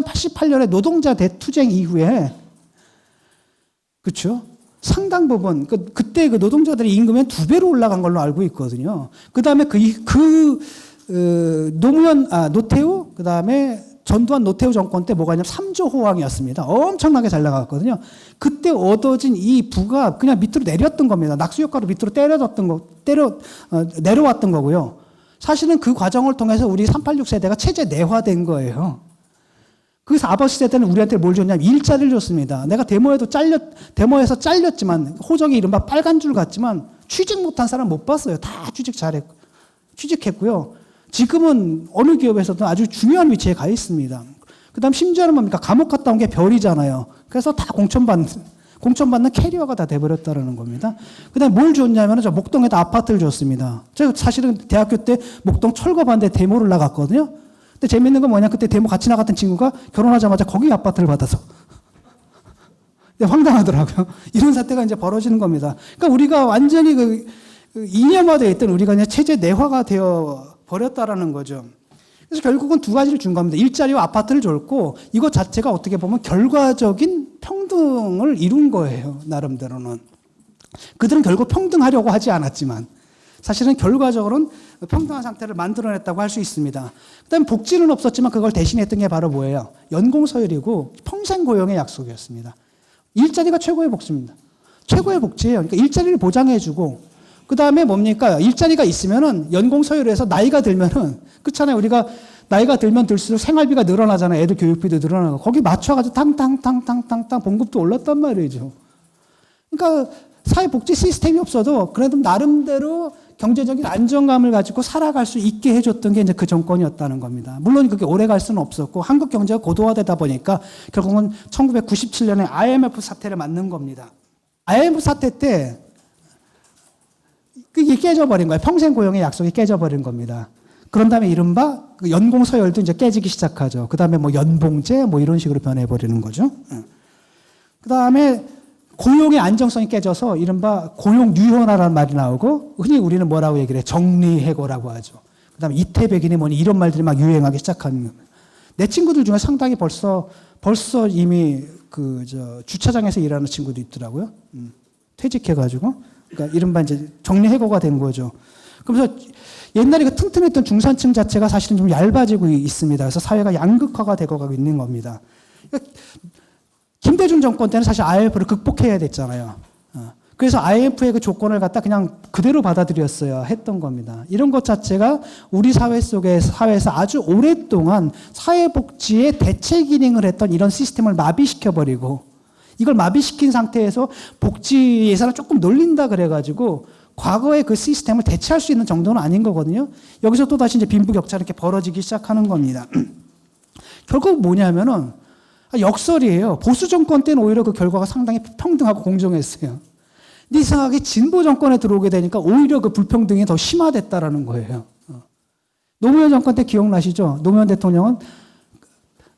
S1: 88년의 노동자 대투쟁 이후에, 그렇죠? 상당 부분, 그때 그 노동자들의 임금이 2배로 올라간 걸로 알고 있거든요. 그 다음에 노태우, 그 다음에 전두환 노태우 정권 때 뭐가 있냐면 3조 호황이었습니다. 엄청나게 잘 나갔거든요. 그때 얻어진 이 부가 그냥 밑으로 내렸던 겁니다. 낙수 효과로 밑으로 내려왔던 거고요. 사실은 그 과정을 통해서 우리 386 세대가 체제 내화된 거예요. 그래서 아버지 세대는 우리한테 뭘 줬냐면 일자리를 줬습니다. 내가 데모에서 잘렸지만 호적이 이른바 빨간 줄 같지만 취직 못한 사람 못 봤어요. 다 취직했고요. 지금은 어느 기업에서도 아주 중요한 위치에 가 있습니다. 그 다음 심지어는 뭡니까? 감옥 갔다 온 게 별이잖아요. 그래서 다 공천받는 캐리어가 다 돼버렸다는 겁니다. 그 다음에 뭘 줬냐면 저 목동에다 아파트를 줬습니다. 제가 사실은 대학교 때 목동 철거반대 데모를 나갔거든요. 근데 재밌는 건 뭐냐? 그때 데모 같이 나갔던 친구가 결혼하자마자 거기 아파트를 받아서. 황당하더라고요. 이런 사태가 이제 벌어지는 겁니다. 그러니까 우리가 완전히 그 이념화되어 있던 우리가 그냥 체제 내화가 되어 버렸다라는 거죠. 그래서 결국은 두 가지를 준 겁니다. 일자리와 아파트를 줬고 이것 자체가 어떻게 보면 결과적인 평등을 이룬 거예요. 나름대로는. 그들은 결국 평등하려고 하지 않았지만 사실은 결과적으로는 평등한 상태를 만들어냈다고 할 수 있습니다. 그다음에 복지는 없었지만 그걸 대신했던 게 바로 뭐예요? 연공서열이고 평생 고용의 약속이었습니다. 일자리가 최고의 복지입니다. 최고의 복지예요. 그러니까 일자리를 보장해주고 그 다음에 뭡니까? 일자리가 있으면은 연공서열에서 나이가 들면은 그렇잖아요. 우리가 나이가 들면 들수록 생활비가 늘어나잖아요. 애들 교육비도 늘어나고 거기 맞춰가지고 탕탕탕탕탕탕 봉급도 올랐단 말이죠. 그러니까 사회복지 시스템이 없어도 그래도 나름대로 경제적인 안정감을 가지고 살아갈 수 있게 해줬던 게 이제 그 정권이었다는 겁니다. 물론 그게 오래 갈 수는 없었고 한국 경제가 고도화되다 보니까 결국은 1997년에 IMF 사태를 맞는 겁니다. IMF 사태 때 이게 깨져버린 거예요. 평생 고용의 약속이 깨져버린 겁니다. 그런 다음에 이른바 그 연공서열도 이제 깨지기 시작하죠. 그 다음에 뭐 연봉제 뭐 이런 식으로 변해버리는 거죠. 그 다음에 고용의 안정성이 깨져서 이른바 고용유연화라는 말이 나오고 흔히 우리는 뭐라고 얘기를 해요? 정리해고라고 하죠. 그 다음에 이태백이니 뭐니 이런 말들이 막 유행하기 시작하는 겁니다. 내 친구들 중에 상당히 벌써 이미 주차장에서 일하는 친구도 있더라고요. 퇴직해가지고. 그러니까 이른바 이제 정리해고가 된 거죠. 그러면서 옛날에 그 튼튼했던 중산층 자체가 사실은 좀 얇아지고 있습니다. 그래서 사회가 양극화가 되고 있는 겁니다. 그러니까 김대중 정권 때는 사실 IMF를 극복해야 됐잖아요. 그래서 IMF의 그 조건을 갖다 그냥 그대로 받아들였어야 했던 겁니다. 이런 것 자체가 우리 사회에서 아주 오랫동안 사회복지의 대체 기능을 했던 이런 시스템을 마비시켜버리고 이걸 마비시킨 상태에서 복지 예산을 조금 늘린다 그래가지고 과거의 그 시스템을 대체할 수 있는 정도는 아닌 거거든요. 여기서 또 다시 이제 빈부격차가 이렇게 벌어지기 시작하는 겁니다. 결국 뭐냐면은 역설이에요. 보수 정권 때는 오히려 그 결과가 상당히 평등하고 공정했어요. 근데 이상하게 진보 정권에 들어오게 되니까 오히려 그 불평등이 더 심화됐다라는 거예요. 노무현 정권 때 기억나시죠? 노무현 대통령은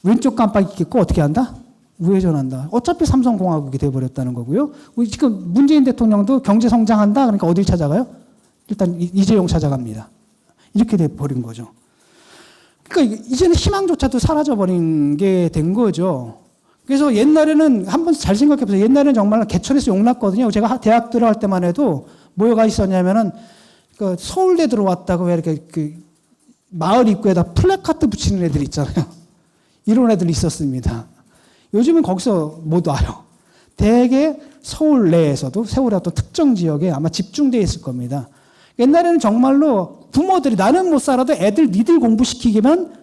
S1: 왼쪽 깜빡이 끼고 어떻게 한다? 우회전한다. 어차피 삼성공화국이 돼버렸다는 거고요. 지금 문재인 대통령도 경제 성장한다. 그러니까 어딜 찾아가요? 일단 이재용 찾아갑니다. 이렇게 돼버린 거죠. 그러니까 이제는 희망조차도 사라져버린 게 된 거죠. 그래서 옛날에는 한번 잘 생각해보세요. 옛날에는 정말 개천에서 용났거든요. 제가 대학 들어갈 때만 해도 뭐가 있었냐면은 그 서울대 들어왔다고 왜 이렇게 그 마을 입구에다 플래카드 붙이는 애들 있잖아요. 이런 애들 있었습니다. 요즘은 거기서 못 와요. 대개 서울 내에서도 서울의 어떤 특정 지역에 아마 집중되어 있을 겁니다. 옛날에는 정말로 부모들이 나는 못 살아도 니들 공부시키기만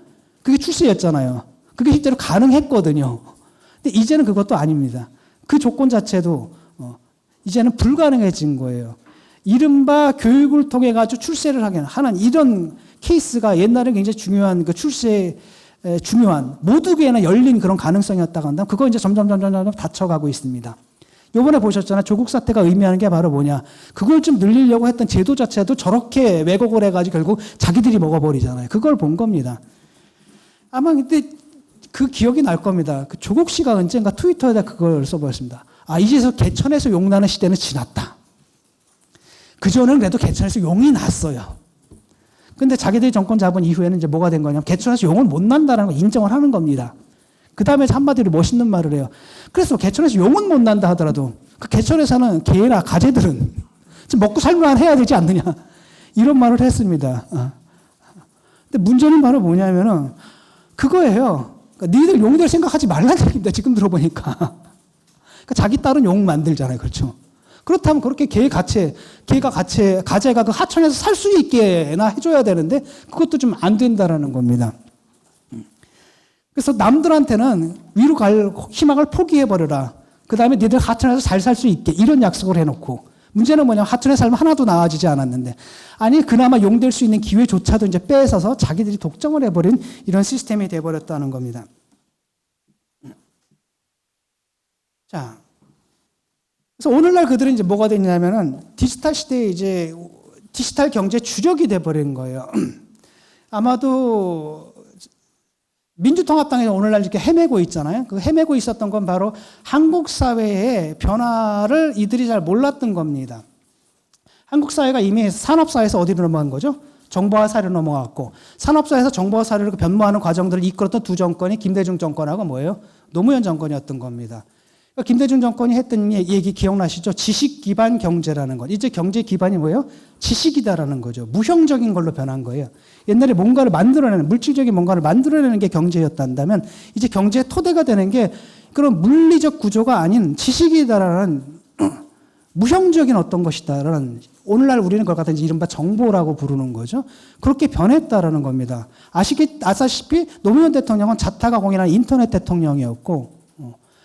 S1: 그게 출세였잖아요. 그게 실제로 가능했거든요. 근데 이제는 그것도 아닙니다. 그 조건 자체도 이제는 불가능해진 거예요. 이른바 교육을 통해 가지고 출세를 하는 이런 케이스가 옛날에 굉장히 중요한 그 중요한 모두에게나 열린 그런 가능성이었다고 한다면 그거 이제 점점 닫혀가고 있습니다. 요번에 보셨잖아요. 조국 사태가 의미하는 게 바로 뭐냐. 그걸 좀 늘리려고 했던 제도 자체도 저렇게 왜곡을 해가지고 결국 자기들이 먹어버리잖아요. 그걸 본 겁니다. 아마 근데 그 기억이 날 겁니다. 그 조국 씨가 언젠가 트위터에다 그걸 써보였습니다. 이제서 개천에서 용 나는 시대는 지났다. 그전에는 그래도 개천에서 용이 났어요. 근데 자기들이 정권 잡은 이후에는 이제 뭐가 된 거냐면 개천에서 용은 못 난다는 걸 인정을 하는 겁니다. 그 다음에 한마디로 멋있는 말을 해요. 그래서 개천에서 용은 못 난다 하더라도 그 개천에 사는 개나 가재들은 지금 먹고 살만 해야 되지 않느냐. 이런 말을 했습니다. 근데 문제는 바로 뭐냐면은 그거예요. 그러니까 너희들 용될 생각하지 말라는 얘기입니다. 지금 들어보니까. 그러니까 자기 딸은 용 만들잖아요. 그렇죠? 그렇다면 그렇게 가재가 그 하천에서 살 수 있게나 해줘야 되는데 그것도 좀 안 된다라는 겁니다. 그래서 남들한테는 위로 갈 희망을 포기해버려라. 그 다음에 너희들 하천에서 잘 살 수 있게 이런 약속을 해놓고 문제는 뭐냐면 하천에 살면 하나도 나아지지 않았는데 아니 그나마 용될 수 있는 기회조차도 이제 뺏어서 자기들이 독점을 해버린 이런 시스템이 돼버렸다는 겁니다. 자, 그래서 오늘날 그들은 이제 뭐가 됐냐면은 디지털 시대에 이제 디지털 경제 주력이 돼버린 거예요. 아마도 민주통합당에서 오늘날 이렇게 헤매고 있잖아요. 그 헤매고 있었던 건 바로 한국 사회의 변화를 이들이 잘 몰랐던 겁니다. 한국 사회가 이미 산업사회에서 어디로 넘어간 거죠? 정보화 사회로 넘어갔고 산업사회에서 정보화 사회로 변모하는 과정들을 이끌었던 두 정권이 김대중 정권하고 뭐예요? 노무현 정권이었던 겁니다. 김대중 정권이 했던 얘기 기억나시죠? 지식 기반 경제라는 것. 이제 경제 기반이 뭐예요? 지식이다라는 거죠. 무형적인 걸로 변한 거예요. 옛날에 뭔가를 만들어내는, 물질적인 뭔가를 만들어내는 게 경제였단다면 이제 경제의 토대가 되는 게 그런 물리적 구조가 아닌 지식이다라는 무형적인 어떤 것이다라는 오늘날 우리는 그걸 갖다 이른바 정보라고 부르는 거죠. 그렇게 변했다라는 겁니다. 아시다시피 노무현 대통령은 자타가 공인한 인터넷 대통령이었고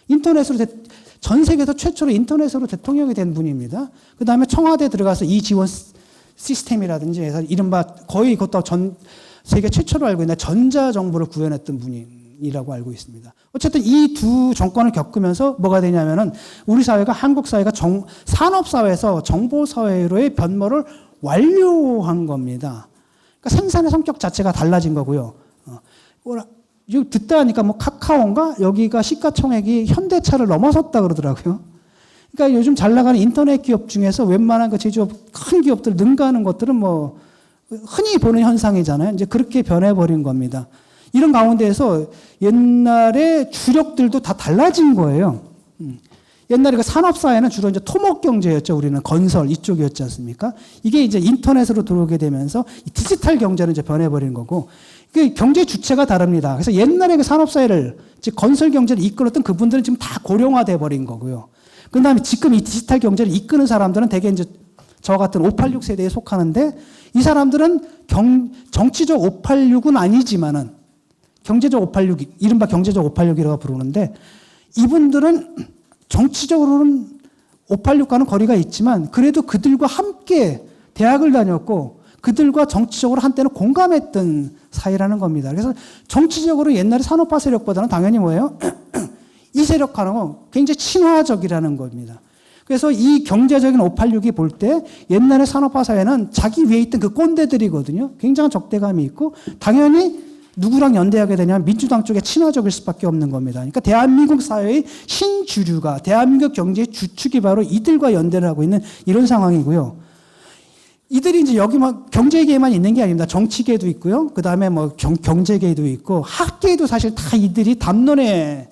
S1: 인터넷으로 전 세계에서 최초로 인터넷으로 대통령이 된 분입니다. 그 다음에 청와대에 들어가서 이 지원 시스템이라든지 해서 이른바 거의 그것도 전 세계 최초로 알고 있는 전자정보를 구현했던 분이라고 알고 있습니다. 어쨌든 이 두 정권을 겪으면서 뭐가 되냐면은 우리 사회가 한국 사회가 산업사회에서 정보사회로의 변모를 완료한 겁니다. 그러니까 생산의 성격 자체가 달라진 거고요. 이거 듣다 하니까 뭐 카카오인가? 여기가 시가총액이 현대차를 넘어섰다 그러더라고요. 그러니까 요즘 잘 나가는 인터넷 기업 중에서 웬만한 그 제조업 큰 기업들 능가하는 것들은 뭐 흔히 보는 현상이잖아요. 이제 그렇게 변해버린 겁니다. 이런 가운데에서 옛날에 주력들도 다 달라진 거예요. 옛날에 그 산업사회는 주로 이제 토목 경제였죠. 우리는 건설 이쪽이었지 않습니까? 이게 이제 인터넷으로 들어오게 되면서 디지털 경제는 이제 변해버린 거고, 그 경제 주체가 다릅니다. 그래서 옛날에 그 산업사회를, 즉 건설 경제를 이끌었던 그분들은 지금 다 고령화돼 버린 거고요. 그 다음에 지금 이 디지털 경제를 이끄는 사람들은 대개 이제 저 같은 586 세대에 속하는데 이 사람들은 정치적 586은 아니지만은 경제적 586, 이른바 경제적 586이라고 부르는데 이분들은 정치적으로는 586과는 거리가 있지만 그래도 그들과 함께 대학을 다녔고 그들과 정치적으로 한때는 공감했던 사이라는 겁니다. 그래서 정치적으로 옛날에 산업화 세력보다는 당연히 뭐예요? 이 세력과는 굉장히 친화적이라는 겁니다. 그래서 이 경제적인 586이 볼 때 옛날에 산업화 사회는 자기 위에 있던 그 꼰대들이거든요. 굉장한 적대감이 있고 당연히 누구랑 연대하게 되냐면 민주당 쪽에 친화적일 수밖에 없는 겁니다. 그러니까 대한민국 사회의 신주류가 대한민국 경제의 주축이 바로 이들과 연대를 하고 있는 이런 상황이고요. 이들이 이제 여기만 경제계에만 있는 게 아닙니다. 정치계도 있고요. 그 다음에 뭐 경제계도 있고 학계도 사실 다 이들이 담론의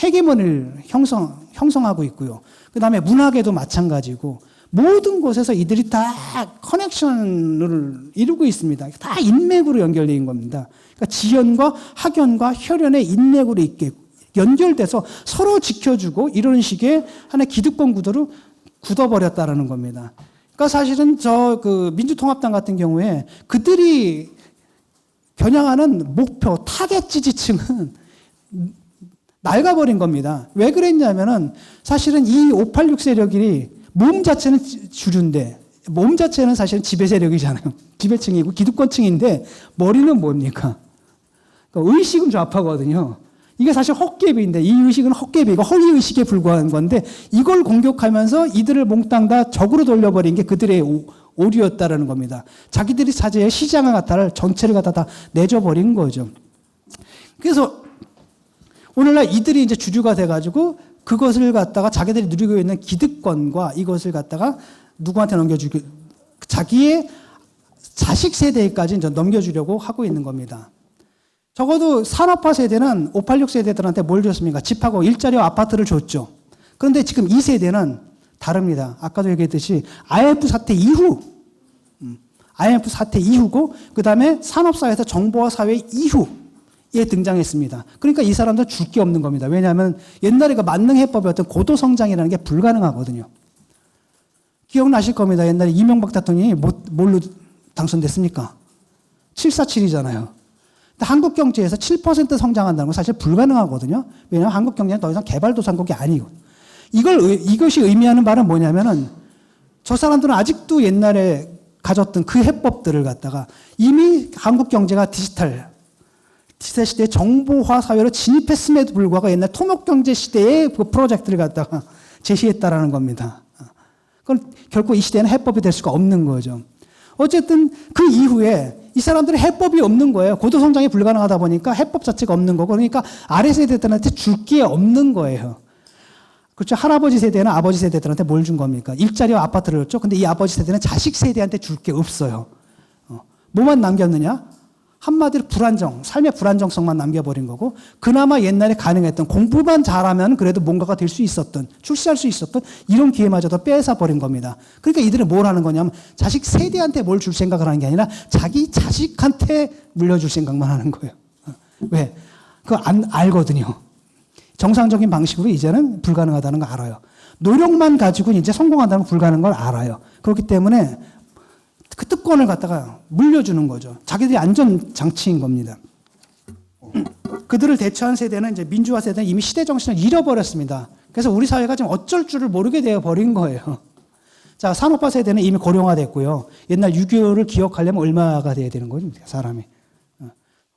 S1: 헤게몬을 형성하고 있고요. 그 다음에 문화계도 마찬가지고 모든 곳에서 이들이 다 커넥션을 이루고 있습니다. 다 인맥으로 연결되어 있는 겁니다. 그러니까 지연과 학연과 혈연의 인맥으로 있게 연결돼서 서로 지켜주고 이런 식의 하나의 기득권 구도로 굳어버렸다라는 겁니다. 그러니까 사실은 민주통합당 같은 경우에 그들이 겨냥하는 목표, 타겟 지지층은 낡아버린 겁니다. 왜 그랬냐면은 사실은 이 586 세력이 몸 자체는 주류인데 몸 자체는 사실은 지배 세력이잖아요. 지배층이고 기득권층인데 머리는 뭡니까? 그러니까 의식은 좌파거든요. 이게 사실 헛개비인데 이 의식은 헛개비고 허위의식에 불과한 건데 이걸 공격하면서 이들을 몽땅 다 적으로 돌려버린 게 그들의 오류였다라는 겁니다. 자기들이 차지할 시장을 갖다를 전체를 갖다 다 내줘버린 거죠. 그래서 오늘날 이들이 이제 주류가 돼가지고 그것을 갖다가 자기들이 누리고 있는 기득권과 이것을 갖다가 누구한테 넘겨주고 자기의 자식 세대까지 이제 넘겨주려고 하고 있는 겁니다. 적어도 산업화 세대는 586 세대들한테 뭘 줬습니까? 집하고 일자리와 아파트를 줬죠. 그런데 지금 이 세대는 다릅니다. 아까도 얘기했듯이 IMF 사태 이후고 그 다음에 산업사회에서 정보화 사회 이후 등장했습니다. 그러니까 이 사람들은 줄 게 없는 겁니다. 왜냐하면 옛날에 그 만능 해법이 어떤 고도 성장이라는 게 불가능하거든요. 기억나실 겁니다. 옛날에 이명박 대통령이 뭘로 당선됐습니까? 747이잖아요. 근데 한국 경제에서 7% 성장한다는 건 사실 불가능하거든요. 왜냐하면 한국 경제는 더 이상 개발도상국이 아니고. 이것이 의미하는 바는 뭐냐면은 저 사람들은 아직도 옛날에 가졌던 그 해법들을 갖다가 이미 한국 경제가 디지털 시대의 정보화 사회로 진입했음에도 불구하고 옛날 토목경제 시대의 그 프로젝트를 갖다가 제시했다라는 겁니다. 그건 결코 이 시대에는 해법이 될 수가 없는 거죠. 어쨌든 그 이후에 이 사람들은 해법이 없는 거예요. 고도성장이 불가능하다 보니까 해법 자체가 없는 거고 그러니까 아래 세대들한테 줄 게 없는 거예요. 그렇죠. 할아버지 세대는 아버지 세대들한테 뭘 준 겁니까? 일자리와 아파트를 줬죠. 근데 이 아버지 세대는 자식 세대한테 줄 게 없어요. 뭐만 남겼느냐? 한마디로 삶의 불안정성만 남겨버린 거고 그나마 옛날에 가능했던 공부만 잘하면 그래도 뭔가가 될 수 있었던 출세할 수 있었던 이런 기회마저도 뺏어버린 겁니다. 그러니까 이들은 뭘 하는 거냐면 자식 세대한테 뭘 줄 생각을 하는 게 아니라 자기 자식한테 물려줄 생각만 하는 거예요. 왜? 그거 알거든요. 정상적인 방식으로 이제는 불가능하다는 거 알아요. 노력만 가지고는 이제 성공한다는 불가능한 걸 알아요. 그렇기 때문에 그 특권을 갖다가 물려주는 거죠. 자기들이 안전장치인 겁니다. 그들을 대처한 세대는 이제 민주화 세대는 이미 시대 정신을 잃어버렸습니다. 그래서 우리 사회가 지금 어쩔 줄을 모르게 되어 버린 거예요. 자, 산업화 세대는 이미 고령화됐고요. 옛날 6.25를 기억하려면 얼마가 돼야 되는 거죠, 사람이.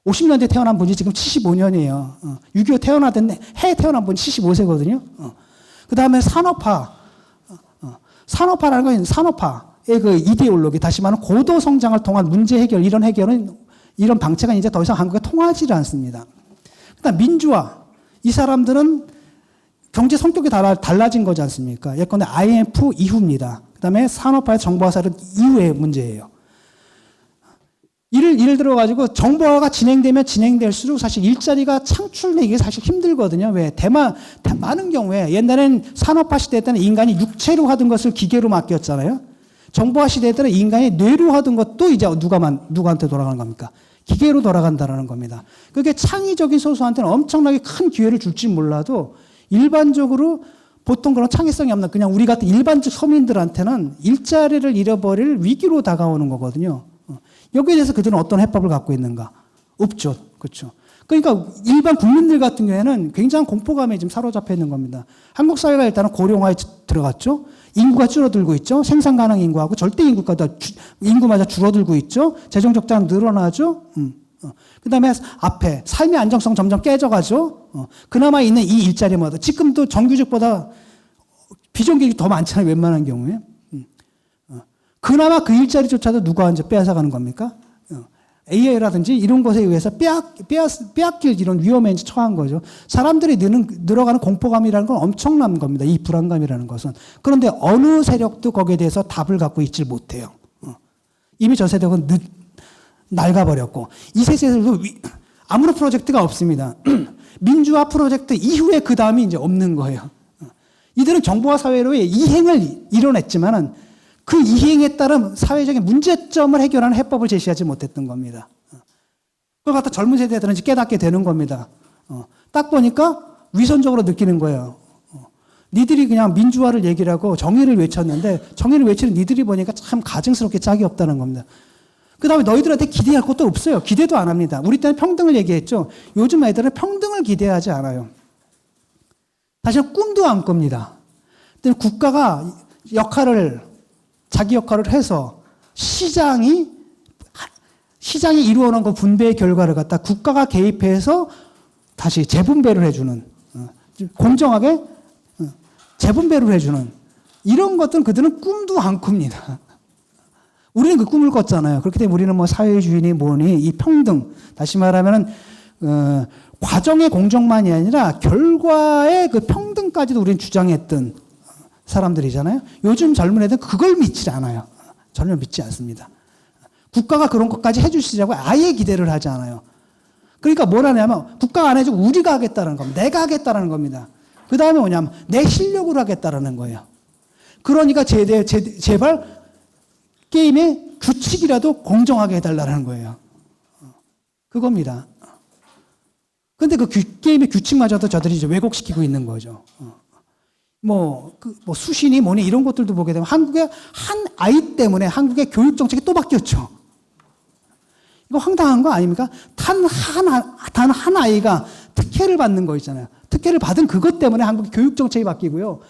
S1: 50년대 태어난 분이 지금 75년이에요. 6.25 태어난 분이 75세거든요. 그 다음에 산업화라는 건 산업화의 그 이데올로기, 다시 말하면 고도 성장을 통한 문제 해결, 이런 방책은 이제 더 이상 한국에 통하지 않습니다. 그다음 민주화. 이 사람들은 경제 성격이 달라진 거지 않습니까? 예컨대 IMF 이후입니다. 그 다음에 산업화의 정보화사는 이후의 문제예요. 예를 들어가지고 정보화가 진행되면 진행될수록 사실 일자리가 창출되기 사실 힘들거든요. 왜? 많은 경우에 옛날엔 산업화 시대 때는 인간이 육체로 하던 것을 기계로 맡겼잖아요. 정보화 시대 때는 인간이 뇌로 하던 것도 이제 누구한테 돌아가는 겁니까? 기계로 돌아간다는 겁니다. 그게 창의적인 소수한테는 엄청나게 큰 기회를 줄지 몰라도 일반적으로 보통 그런 창의성이 없는 그냥 우리 같은 일반적 서민들한테는 일자리를 잃어버릴 위기로 다가오는 거거든요. 여기에 대해서 그들은 어떤 해법을 갖고 있는가? 없죠. 그렇죠. 그러니까 일반 국민들 같은 경우에는 굉장한 공포감에 지금 사로잡혀 있는 겁니다. 한국 사회가 일단은 고령화에 들어갔죠. 인구가 줄어들고 있죠. 생산 가능 인구하고 절대 인구마저 줄어들고 있죠. 재정 적자는 늘어나죠. 그다음에 앞에 삶의 안정성 점점 깨져가죠. 그나마 있는 이 일자리마다 지금도 정규직보다 비정규직이 더 많잖아요. 웬만한 경우에. 그나마 그 일자리조차도 누가 이제 빼앗아가는 겁니까? AI라든지 이런 것에 의해서 빼앗길 이런 위험에 이제 처한 거죠. 사람들이 늘어가는 공포감이라는 건 엄청난 겁니다. 이 불안감이라는 것은. 그런데 어느 세력도 거기에 대해서 답을 갖고 있질 못해요. 이미 저 세력은 낡아버렸고 이 세대들도 아무런 프로젝트가 없습니다. 민주화 프로젝트 이후에 그 다음이 이제 없는 거예요. 이들은 정보화 사회로의 이행을 이뤄냈지만은 그 이행에 따른 사회적인 문제점을 해결하는 해법을 제시하지 못했던 겁니다. 그걸 갖다 젊은 세대들은 이제 깨닫게 되는 겁니다. 딱 보니까 위선적으로 느끼는 거예요. 니들이 그냥 민주화를 얘기를 하고 정의를 외쳤는데 정의를 외치는 니들이 보니까 참 가증스럽게 짝이 없다는 겁니다. 그 다음에 너희들한테 기대할 것도 없어요. 기대도 안 합니다. 우리 때는 평등을 얘기했죠. 요즘 애들은 평등을 기대하지 않아요. 사실 꿈도 안 꿉니다. 근데 국가가 자기 역할을 해서 시장이 이루어놓은 그 분배의 결과를 갖다 국가가 개입해서 다시 재분배를 해주는, 공정하게 재분배를 해주는 이런 것들은 그들은 꿈도 안 꿉니다. 우리는 그 꿈을 꿨잖아요. 그렇기 때문에 우리는 뭐 사회주의니 뭐니 이 평등, 다시 말하면은 과정의 공정만이 아니라 결과의 그 평등까지도 우리는 주장했던 사람들이잖아요. 요즘 젊은 애들은 그걸 믿지 않아요. 전혀 믿지 않습니다. 국가가 그런 것까지 해주시라고 아예 기대를 하지 않아요. 그러니까 뭘 하냐면 국가가 안 해주고 우리가 하겠다는 겁니다. 내가 하겠다는 겁니다. 그 다음에 뭐냐면 내 실력으로 하겠다는 거예요. 그러니까 제발 게임의 규칙이라도 공정하게 해달라는 거예요. 그겁니다. 근데 그 게임의 규칙마저도 저들이 이제 왜곡시키고 있는 거죠. 뭐 수신이 뭐니 이런 것들도 보게 되면 한국의 한 아이 때문에 한국의 교육 정책이 또 바뀌었죠. 이거 황당한 거 아닙니까? 단 한 아이가 특혜를 받는 거 있잖아요. 특혜를 받은 그것 때문에 한국의 교육 정책이 바뀌고요.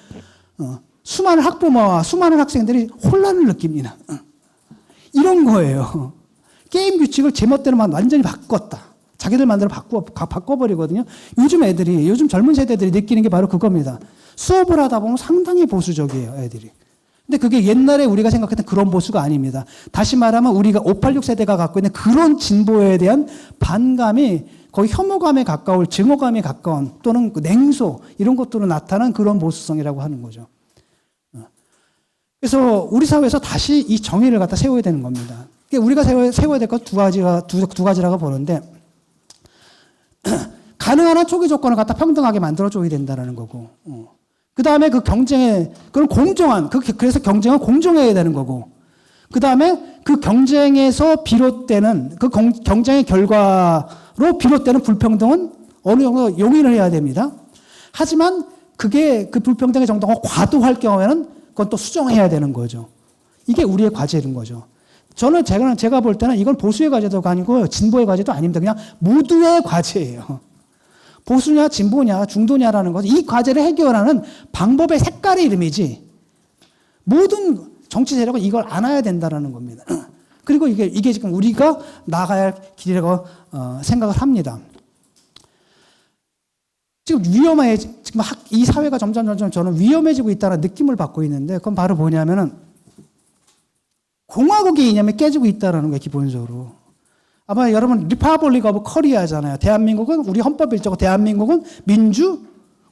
S1: 수많은 학부모와 수많은 학생들이 혼란을 느낍니다. 이런 거예요. 게임 규칙을 제멋대로만 완전히 바꿨다. 자기들 마음대로 바꿔버리거든요. 요즘 젊은 세대들이 느끼는 게 바로 그겁니다. 수업을 하다 보면 상당히 보수적이에요, 애들이. 근데 그게 옛날에 우리가 생각했던 그런 보수가 아닙니다. 다시 말하면 우리가 586 세대가 갖고 있는 그런 진보에 대한 반감이 거의 혐오감에 가까울 증오감에 가까운 또는 냉소 이런 것들로 나타난 그런 보수성이라고 하는 거죠. 그래서 우리 사회에서 다시 이 정의를 갖다 세워야 되는 겁니다. 우리가 세워야 될 것 두 가지라고 보는데 가능한 한 초기 조건을 갖다 평등하게 만들어줘야 된다는 거고 그 다음에 그 경쟁에 그런 공정한 그래서 경쟁은 공정해야 되는 거고 그 다음에 그 경쟁에서 비롯되는 그 경쟁의 결과로 비롯되는 불평등은 어느 정도 용인을 해야 됩니다. 하지만 그게 그 불평등의 정도가 과도할 경우에는 그건 또 수정해야 되는 거죠. 이게 우리의 과제인 거죠. 제가 볼 때는 이건 보수의 과제도 아니고 진보의 과제도 아닙니다. 그냥 모두의 과제예요. 보수냐, 진보냐, 중도냐라는 것은 이 과제를 해결하는 방법의 색깔의 이름이지 모든 정치 세력은 이걸 안아야 된다는 겁니다. 그리고 이게 지금 우리가 나가야 할 길이라고 생각을 합니다. 지금 지금 이 사회가 점점 저는 위험해지고 있다는 느낌을 받고 있는데 그건 바로 뭐냐면은 공화국의 이념이 깨지고 있다는 거예요, 기본적으로. 아마 여러분 리퍼블릭 오브 코리아잖아요. 대한민국은 우리 헌법 일정으로 대한민국은 민주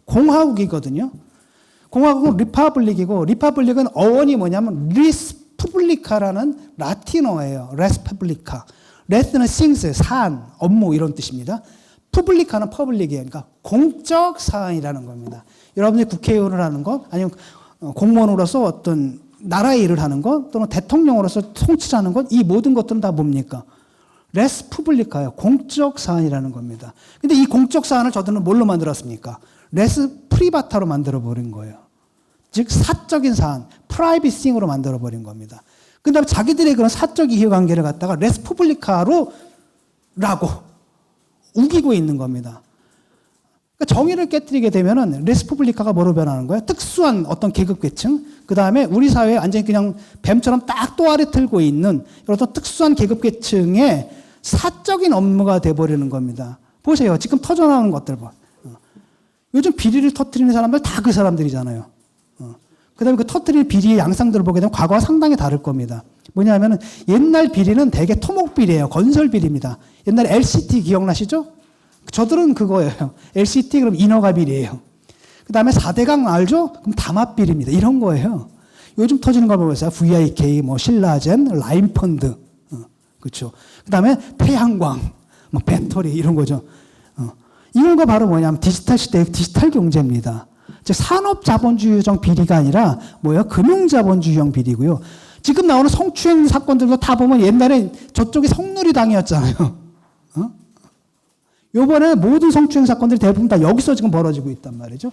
S1: 공화국이거든요. 공화국은 리퍼블릭이고 리퍼블릭은 어원이 뭐냐면 리스푸블리카라는 라틴어예요. 레스푸블리카. 레스는 싱스, 사안, 업무 이런 뜻입니다. 푸블리카는 퍼블릭이에요. 그러니까 공적 사안이라는 겁니다. 여러분들이 국회의원을 하는 것 아니면 공무원으로서 어떤 나라의 일을 하는 것 또는 대통령으로서 통치하는 것 이 모든 것들은 다 뭡니까? 레스 푸블리카예요. 공적 사안이라는 겁니다. 근데 이 공적 사안을 저들은 뭘로 만들었습니까? 레스 프리바타로 만들어버린 거예요. 즉 사적인 사안, 프라이빗싱으로 만들어버린 겁니다. 그 다음에 자기들의 그런 사적 이해관계를 갖다가 레스 푸블리카로 라고 우기고 있는 겁니다. 그러니까 정의를 깨뜨리게 되면은 레스푸블리카가 뭐로 변하는 거예요? 특수한 어떤 계급계층, 그 다음에 우리 사회에 완전히 그냥 뱀처럼 딱 또아리 틀고 있는 이런 어떤 특수한 계급계층의 사적인 업무가 돼버리는 겁니다. 보세요. 지금 터져나오는 것들 봐. 요즘 비리를 터뜨리는 사람들 다 그 사람들이잖아요. 그 다음에 그 터뜨릴 비리의 양상들을 보게 되면 과거와 상당히 다를 겁니다. 뭐냐면은 옛날 비리는 대개 토목비리예요. 건설비리입니다. 옛날에 LCT 기억나시죠? 저들은 그거예요. LCT 그럼 인허가 비리예요. 그 다음에 4대강 알죠? 그럼 담합비리입니다. 이런 거예요. 요즘 터지는 걸 보면서 VIK, 뭐 신라젠, 라인펀드, 그렇죠. 그 다음에 태양광, 뭐 배터리 이런 거죠. 이런 거 바로 뭐냐면 디지털 시대의 디지털 경제입니다. 즉 산업자본주의적 비리가 아니라 뭐예요? 금융자본주의형 비리고요. 지금 나오는 성추행 사건들도 다 보면 옛날에 저쪽이 성누리당이었잖아요. 요번에 모든 성추행 사건들이 대부분 다 여기서 지금 벌어지고 있단 말이죠.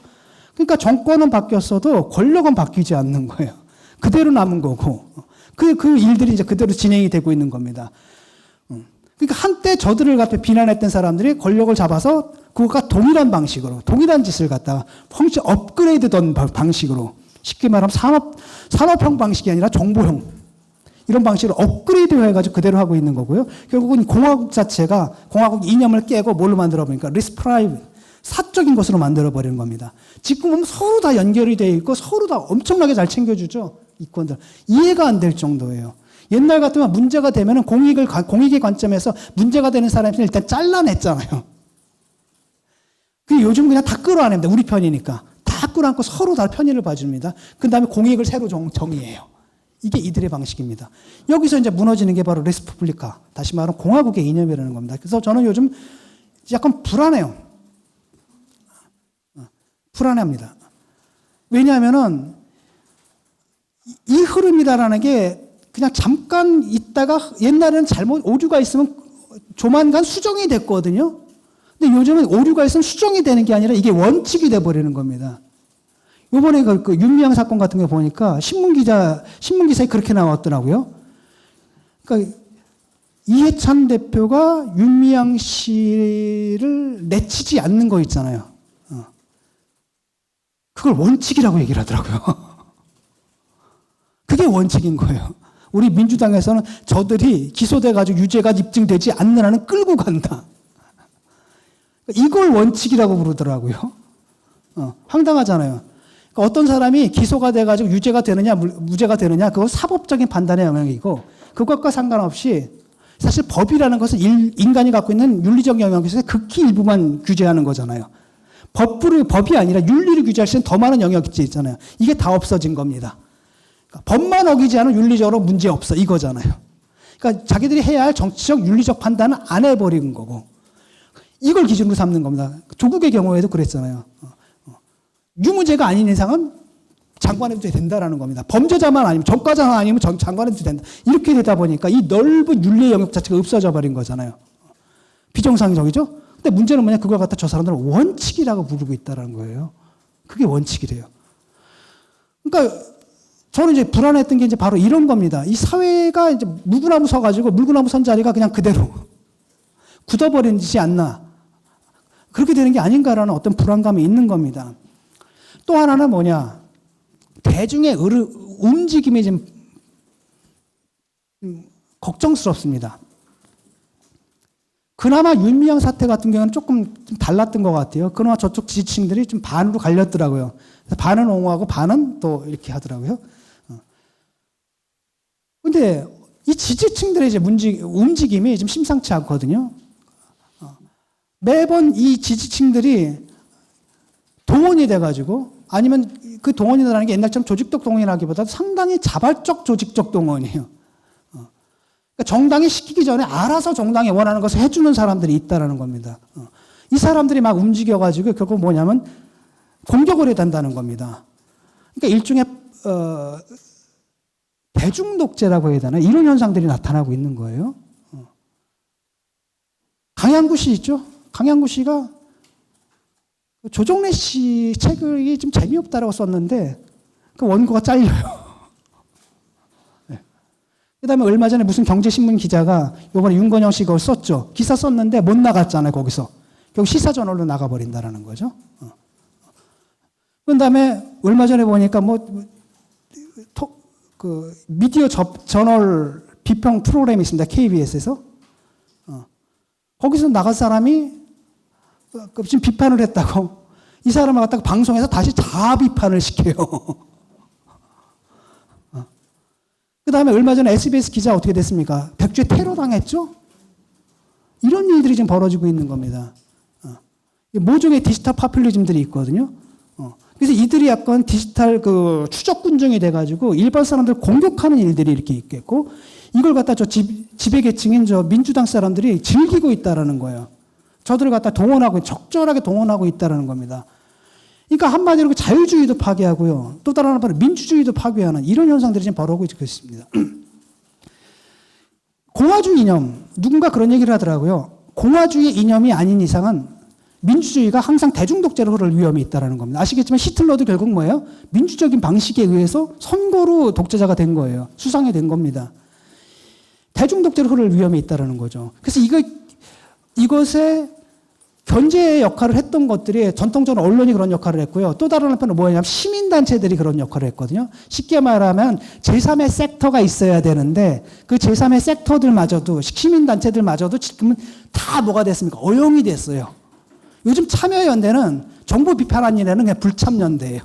S1: 그러니까 정권은 바뀌었어도 권력은 바뀌지 않는 거예요. 그대로 남은 거고. 그 일들이 이제 그대로 진행이 되고 있는 겁니다. 그러니까 한때 저들을 갖다 비난했던 사람들이 권력을 잡아서 그것과 동일한 방식으로, 동일한 짓을 갖다가 훨씬 업그레이드된 방식으로, 쉽게 말하면 산업형 방식이 아니라 정보형, 이런 방식으로 업그레이드 해가지고 그대로 하고 있는 거고요. 결국은 공화국 자체가 공화국 이념을 깨고 뭘로 만들어버리니까 리스프라이브, 사적인 것으로 만들어버리는 겁니다. 지금 보면 서로 다 연결이 되어 있고 서로 다 엄청나게 잘 챙겨주죠. 이권들. 이해가 안 될 정도예요. 옛날 같으면 문제가 되면 공익의 관점에서 문제가 되는 사람이 일단 잘라냈잖아요. 요즘 그냥 다 끌어안습니다. 우리 편이니까. 다 끌어안고 서로 다 편의를 봐줍니다. 그 다음에 공익을 새로 정의해요. 이게 이들의 방식입니다. 여기서 이제 무너지는 게 바로 레스푸블리카. 다시 말하면 공화국의 이념이라는 겁니다. 그래서 저는 요즘 약간 불안해요. 불안해합니다. 왜냐하면은 이 흐름이다라는 게 그냥 잠깐 있다가 옛날에는 잘못 오류가 있으면 조만간 수정이 됐거든요. 근데 요즘은 오류가 있으면 수정이 되는 게 아니라 이게 원칙이 돼버리는 겁니다. 요번에 그 윤미향 사건 같은 거 보니까 신문기사에 그렇게 나왔더라고요. 그러니까 이해찬 대표가 윤미향 씨를 내치지 않는 거 있잖아요. 그걸 원칙이라고 얘기를 하더라고요. 그게 원칙인 거예요. 우리 민주당에서는 저들이 기소돼가지고 유죄가 입증되지 않는 한은 끌고 간다. 이걸 원칙이라고 부르더라고요. 황당하잖아요. 그러니까 어떤 사람이 기소가 돼가지고 유죄가 되느냐, 무죄가 되느냐, 그건 사법적인 판단의 영역이고, 그것과 상관없이 사실 법이라는 것은 인간이 갖고 있는 윤리적 영역에서 극히 일부만 규제하는 거잖아요. 법이 아니라 윤리를 규제할 수 있는 더 많은 영역이 있잖아요. 이게 다 없어진 겁니다. 그러니까 법만 어기지 않으면 윤리적으로 문제 없어. 이거잖아요. 그러니까 자기들이 해야 할 정치적, 윤리적 판단은 안 해버린 거고, 이걸 기준으로 삼는 겁니다. 조국의 경우에도 그랬잖아요. 유무죄가 아닌 이상은 장관해도 된다라는 겁니다. 범죄자만 아니면 전과자만 아니면 장관해도 된다. 이렇게 되다 보니까 이 넓은 윤리의 영역 자체가 없어져 버린 거잖아요. 비정상적이죠? 근데 문제는 뭐냐, 그걸 갖다 저 사람들은 원칙이라고 부르고 있다는 거예요. 그게 원칙이래요. 그러니까 저는 이제 불안했던 게 이제 바로 이런 겁니다. 이 사회가 이제 물구나무 서가지고 물구나무 선 자리가 그냥 그대로 굳어버리지 않나. 그렇게 되는 게 아닌가라는 어떤 불안감이 있는 겁니다. 또 하나는 뭐냐, 대중의 움직임이 좀 걱정스럽습니다. 그나마 윤미향 사태 같은 경우는 조금 좀 달랐던 것 같아요. 그나마 저쪽 지지층들이 좀 반으로 갈렸더라고요. 반은 옹호하고 반은 또 이렇게 하더라고요. 근데 이 지지층들의 이제 움직임이 좀 심상치 않거든요. 매번 이 지지층들이 동원이 돼가지고, 아니면 그 동원이라는 게 옛날처럼 조직적 동원이라기보다 상당히 자발적 조직적 동원이에요. 그러니까 정당이 시키기 전에 알아서 정당이 원하는 것을 해주는 사람들이 있다는 겁니다. 이 사람들이 막 움직여가지고 결국 뭐냐면 공격을 해야 된다는 겁니다. 그러니까 일종의 대중독재라고 해야 되나, 이런 현상들이 나타나고 있는 거예요. 강양구 씨 있죠? 강양구 씨가 조정래 씨 책이 좀 재미없다라고 썼는데 그 원고가 잘려요. 네. 그 다음에 얼마 전에 무슨 경제신문 기자가 요번에 윤건영 씨가 그걸 썼죠. 기사 썼는데 못 나갔잖아요, 거기서. 결국 시사저널로 나가버린다라는 거죠. 그 다음에 얼마 전에 보니까 미디어 저널 비평 프로그램이 있습니다. KBS에서. 거기서 나갈 사람이 지금 비판을 했다고, 이 사람을 갖다가 방송에서 다시 자아 비판을 시켜요. 그 다음에 얼마 전에 SBS 기자 어떻게 됐습니까? 백주에 테러 당했죠? 이런 일들이 지금 벌어지고 있는 겁니다. 모종의 디지털 파퓰리즘들이 있거든요. 그래서 이들이 약간 디지털 추적군종이 돼가지고 일반 사람들 공격하는 일들이 이렇게 있겠고, 이걸 갖다 지배계층인 민주당 사람들이 즐기고 있다라는 거예요. 저들을 갖다 적절하게 동원하고 있다는 겁니다. 그러니까 한마디로 자유주의도 파괴하고요. 또 다른 하나는 민주주의도 파괴하는 이런 현상들이 지금 벌어지고 있습니다. 공화주의 이념, 누군가 그런 얘기를 하더라고요. 공화주의 이념이 아닌 이상은 민주주의가 항상 대중독재로 흐를 위험이 있다는 겁니다. 아시겠지만 히틀러도 결국 뭐예요? 민주적인 방식에 의해서 선거로 독재자가 된 거예요. 수상이 된 겁니다. 대중독재로 흐를 위험이 있다는 거죠. 그래서 이것에 견제의 역할을 했던 것들이 전통적으로 언론이 그런 역할을 했고요. 또 다른 한편은 뭐냐면 시민단체들이 그런 역할을 했거든요. 쉽게 말하면 제3의 섹터가 있어야 되는데 그 제3의 섹터들마저도, 시민단체들마저도 지금은 다 뭐가 됐습니까? 어용이 됐어요. 요즘 참여연대는 정부 비판한 일에는 그냥 불참연대예요.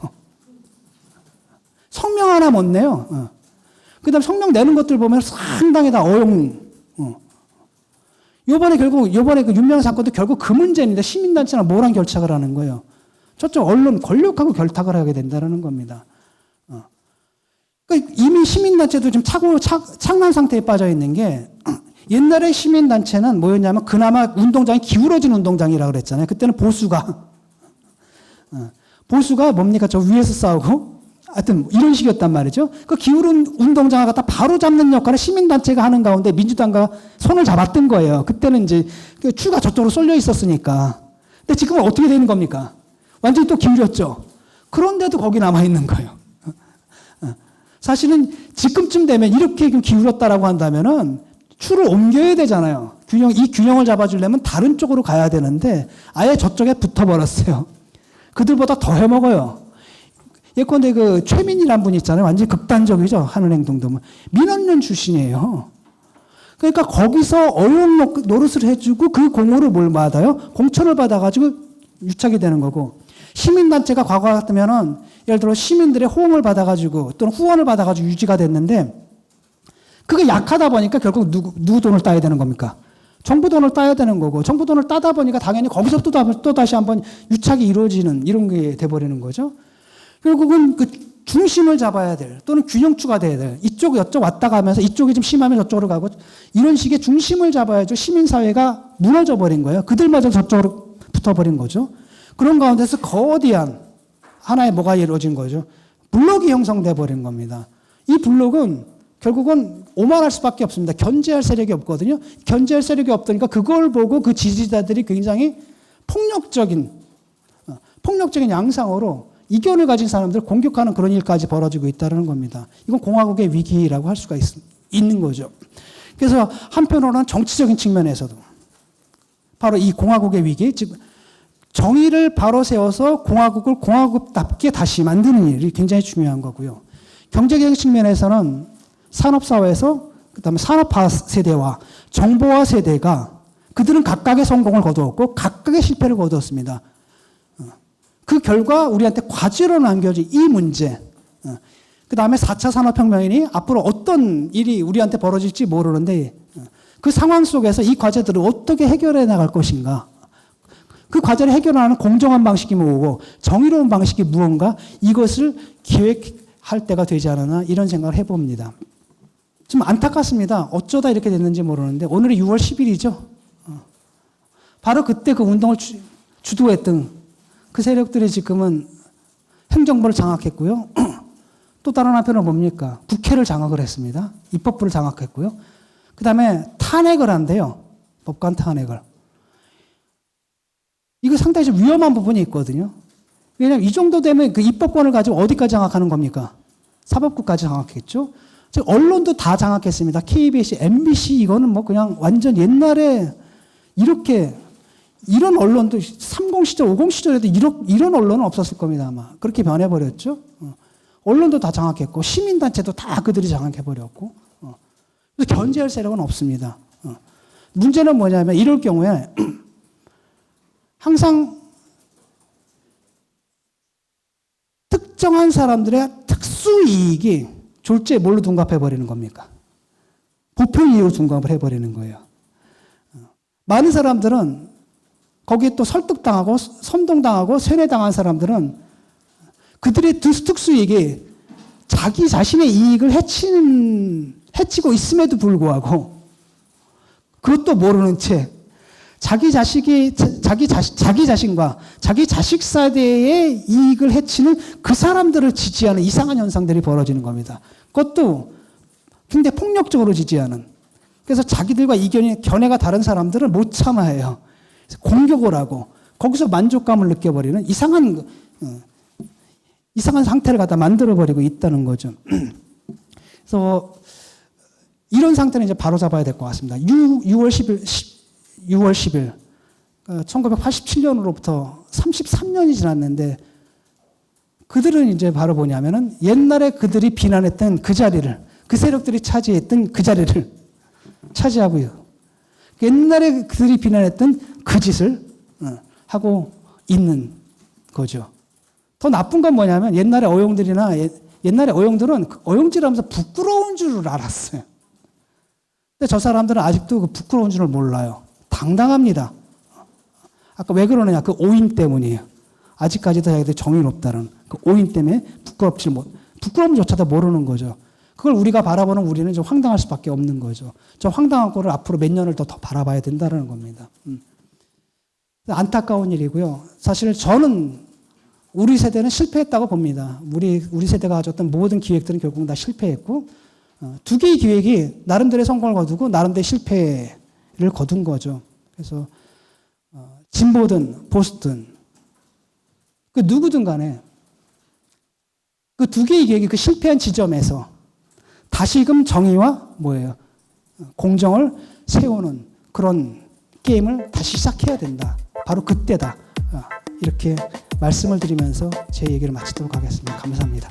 S1: 성명 하나 못 내요. 그 다음 성명 내는 것들 보면 상당히 다 어용. 요번에 그 윤미향 사건도 결국 그 문제인데 시민단체랑 뭐랑 결착을 하는 거예요. 저쪽 언론 권력하고 결탁을 하게 된다는 겁니다. 그러니까 이미 시민단체도 지금 착란 상태에 빠져 있는 게, 옛날에 시민단체는 뭐였냐면 그나마 운동장이 기울어진 운동장이라고 그랬잖아요. 그때는 보수가 뭡니까? 저 위에서 싸우고, 하여튼 이런 식이었단 말이죠. 그 기울은 운동장을 갖다 바로 잡는 역할을 시민단체가 하는 가운데 민주당과 손을 잡았던 거예요. 그때는 이제 그 추가 저쪽으로 쏠려 있었으니까. 근데 지금은 어떻게 되는 겁니까? 완전히 또 기울였죠. 그런데도 거기 남아있는 거예요. 사실은 지금쯤 되면 이렇게 기울었다라고 한다면은 추를 옮겨야 되잖아요. 이 균형을 잡아주려면 다른 쪽으로 가야 되는데 아예 저쪽에 붙어버렸어요. 그들보다 더 해먹어요. 예컨대 그 최민이라는 분 있잖아요. 완전히 극단적이죠. 하는 행동도. 민원년 출신이에요. 그러니까 거기서 어용 노릇을 해주고 그 공으로 뭘 받아요? 공천을 받아가지고 유착이 되는 거고, 시민단체가 과거 같으면은 예를 들어 시민들의 호응을 받아가지고 또는 후원을 받아가지고 유지가 됐는데, 그게 약하다 보니까 결국 누구 돈을 따야 되는 겁니까? 정부 돈을 따야 되는 거고, 정부 돈을 따다 보니까 당연히 거기서 또 다시 한번 유착이 이루어지는 이런 게 돼버리는 거죠. 결국은 그 중심을 잡아야 될, 또는 균형추가 돼야 될, 이쪽 여쪽 왔다 가면서 이쪽이 좀 심하면 저쪽으로 가고, 이런 식의 중심을 잡아야죠. 시민사회가 무너져 버린 거예요. 그들마저 저쪽으로 붙어버린 거죠. 그런 가운데서 거대한 하나의 뭐가 이루어진 거죠. 블록이 형성돼 버린 겁니다. 이 블록은 결국은 오만할 수밖에 없습니다. 견제할 세력이 없거든요. 견제할 세력이 없으니까 그걸 보고 그 지지자들이 굉장히 폭력적인 양상으로 이견을 가진 사람들을 공격하는 그런 일까지 벌어지고 있다는 겁니다. 이건 공화국의 위기라고 할 수가 있는 거죠. 그래서 한편으로는 정치적인 측면에서도 바로 이 공화국의 위기, 즉 정의를 바로 세워서 공화국을 공화국답게 다시 만드는 일이 굉장히 중요한 거고요. 경제적인 측면에서는 산업사회에서 그다음에 산업화 세대와 정보화 세대가 그들은 각각의 성공을 거두었고 각각의 실패를 거두었습니다. 그 결과 우리한테 과제로 남겨진 이 문제, 그 다음에 4차 산업혁명이니 앞으로 어떤 일이 우리한테 벌어질지 모르는데 그 상황 속에서 이 과제들을 어떻게 해결해 나갈 것인가, 그 과제를 해결하는 공정한 방식이 뭐고 정의로운 방식이 무언가, 이것을 기획할 때가 되지 않았나 이런 생각을 해봅니다. 좀 안타깝습니다. 어쩌다 이렇게 됐는지 모르는데 오늘이 6월 10일이죠. 바로 그때 그 운동을 주도했던 그 세력들이 지금은 행정부를 장악했고요. 또 다른 한편은 뭡니까? 국회를 장악을 했습니다. 입법부를 장악했고요. 그 다음에 탄핵을 한대요. 법관 탄핵을. 이거 상당히 좀 위험한 부분이 있거든요. 왜냐하면 이 정도 되면 그 입법권을 가지고 어디까지 장악하는 겁니까? 사법부까지 장악했죠. 즉 언론도 다 장악했습니다. KBS, MBC 이거는 뭐 그냥 완전 옛날에 이런 언론도 30 시절, 50 시절에도 이런 언론은 없었을 겁니다. 아마 그렇게 변해버렸죠. 언론도 다 장악했고 시민단체도 다 그들이 장악해버렸고, 그래서 견제할 세력은 없습니다. 문제는 뭐냐면 이럴 경우에 항상 특정한 사람들의 특수이익이 졸지에 뭘로 둔갑해버리는 겁니까? 보편이익으로 둔갑을 해버리는 거예요. 많은 사람들은 거기에 또 설득당하고 선동당하고 세뇌당한 사람들은 그들의 특수이익이 자기 자신의 이익을 해치고 있음에도 불구하고 그것도 모르는 채 자기 자신과 자기 자식 세대의 이익을 해치는 그 사람들을 지지하는 이상한 현상들이 벌어지는 겁니다. 그것도 굉장히 폭력적으로 지지하는. 그래서 자기들과 이견이 견해가 다른 사람들을 못 참아해요. 공격을 하고 거기서 만족감을 느껴버리는 이상한 상태를 갖다 만들어버리고 있다는 거죠. 그래서 이런 상태는 이제 바로 잡아야 될 것 같습니다. 6월 10일 1987년으로부터 33년이 지났는데 그들은 이제 바로 뭐냐면은 옛날에 그들이 비난했던 그 자리를, 그 세력들이 차지했던 그 자리를 차지하고요. 옛날에 그들이 비난했던 그 짓을 하고 있는 거죠. 더 나쁜 건 뭐냐면 옛날에 어용들은 어용질하면서 부끄러운 줄을 알았어요. 근데 저 사람들은 아직도 그 부끄러운 줄을 몰라요. 당당합니다. 아까 왜 그러느냐? 그 오인 때문이에요. 아직까지도 자기들 정의롭다는 그 오인 때문에 부끄러움조차도 모르는 거죠. 그걸 우리가 바라보는 우리는 좀 황당할 수밖에 없는 거죠. 저 황당한 거를 앞으로 몇 년을 더 바라봐야 된다는 겁니다. 안타까운 일이고요. 사실 저는 우리 세대는 실패했다고 봅니다. 우리 세대가 가졌던 모든 기획들은 결국 다 실패했고, 두 개의 기획이 나름대로의 성공을 거두고 나름대로의 실패를 거둔 거죠. 그래서 진보든 보수든 그 누구든 간에 그 두 개의 계획이 그 실패한 지점에서 다시금 정의와 뭐예요? 공정을 세우는 그런 게임을 다시 시작해야 된다. 바로 그때다. 이렇게 말씀을 드리면서 제 얘기를 마치도록 하겠습니다. 감사합니다.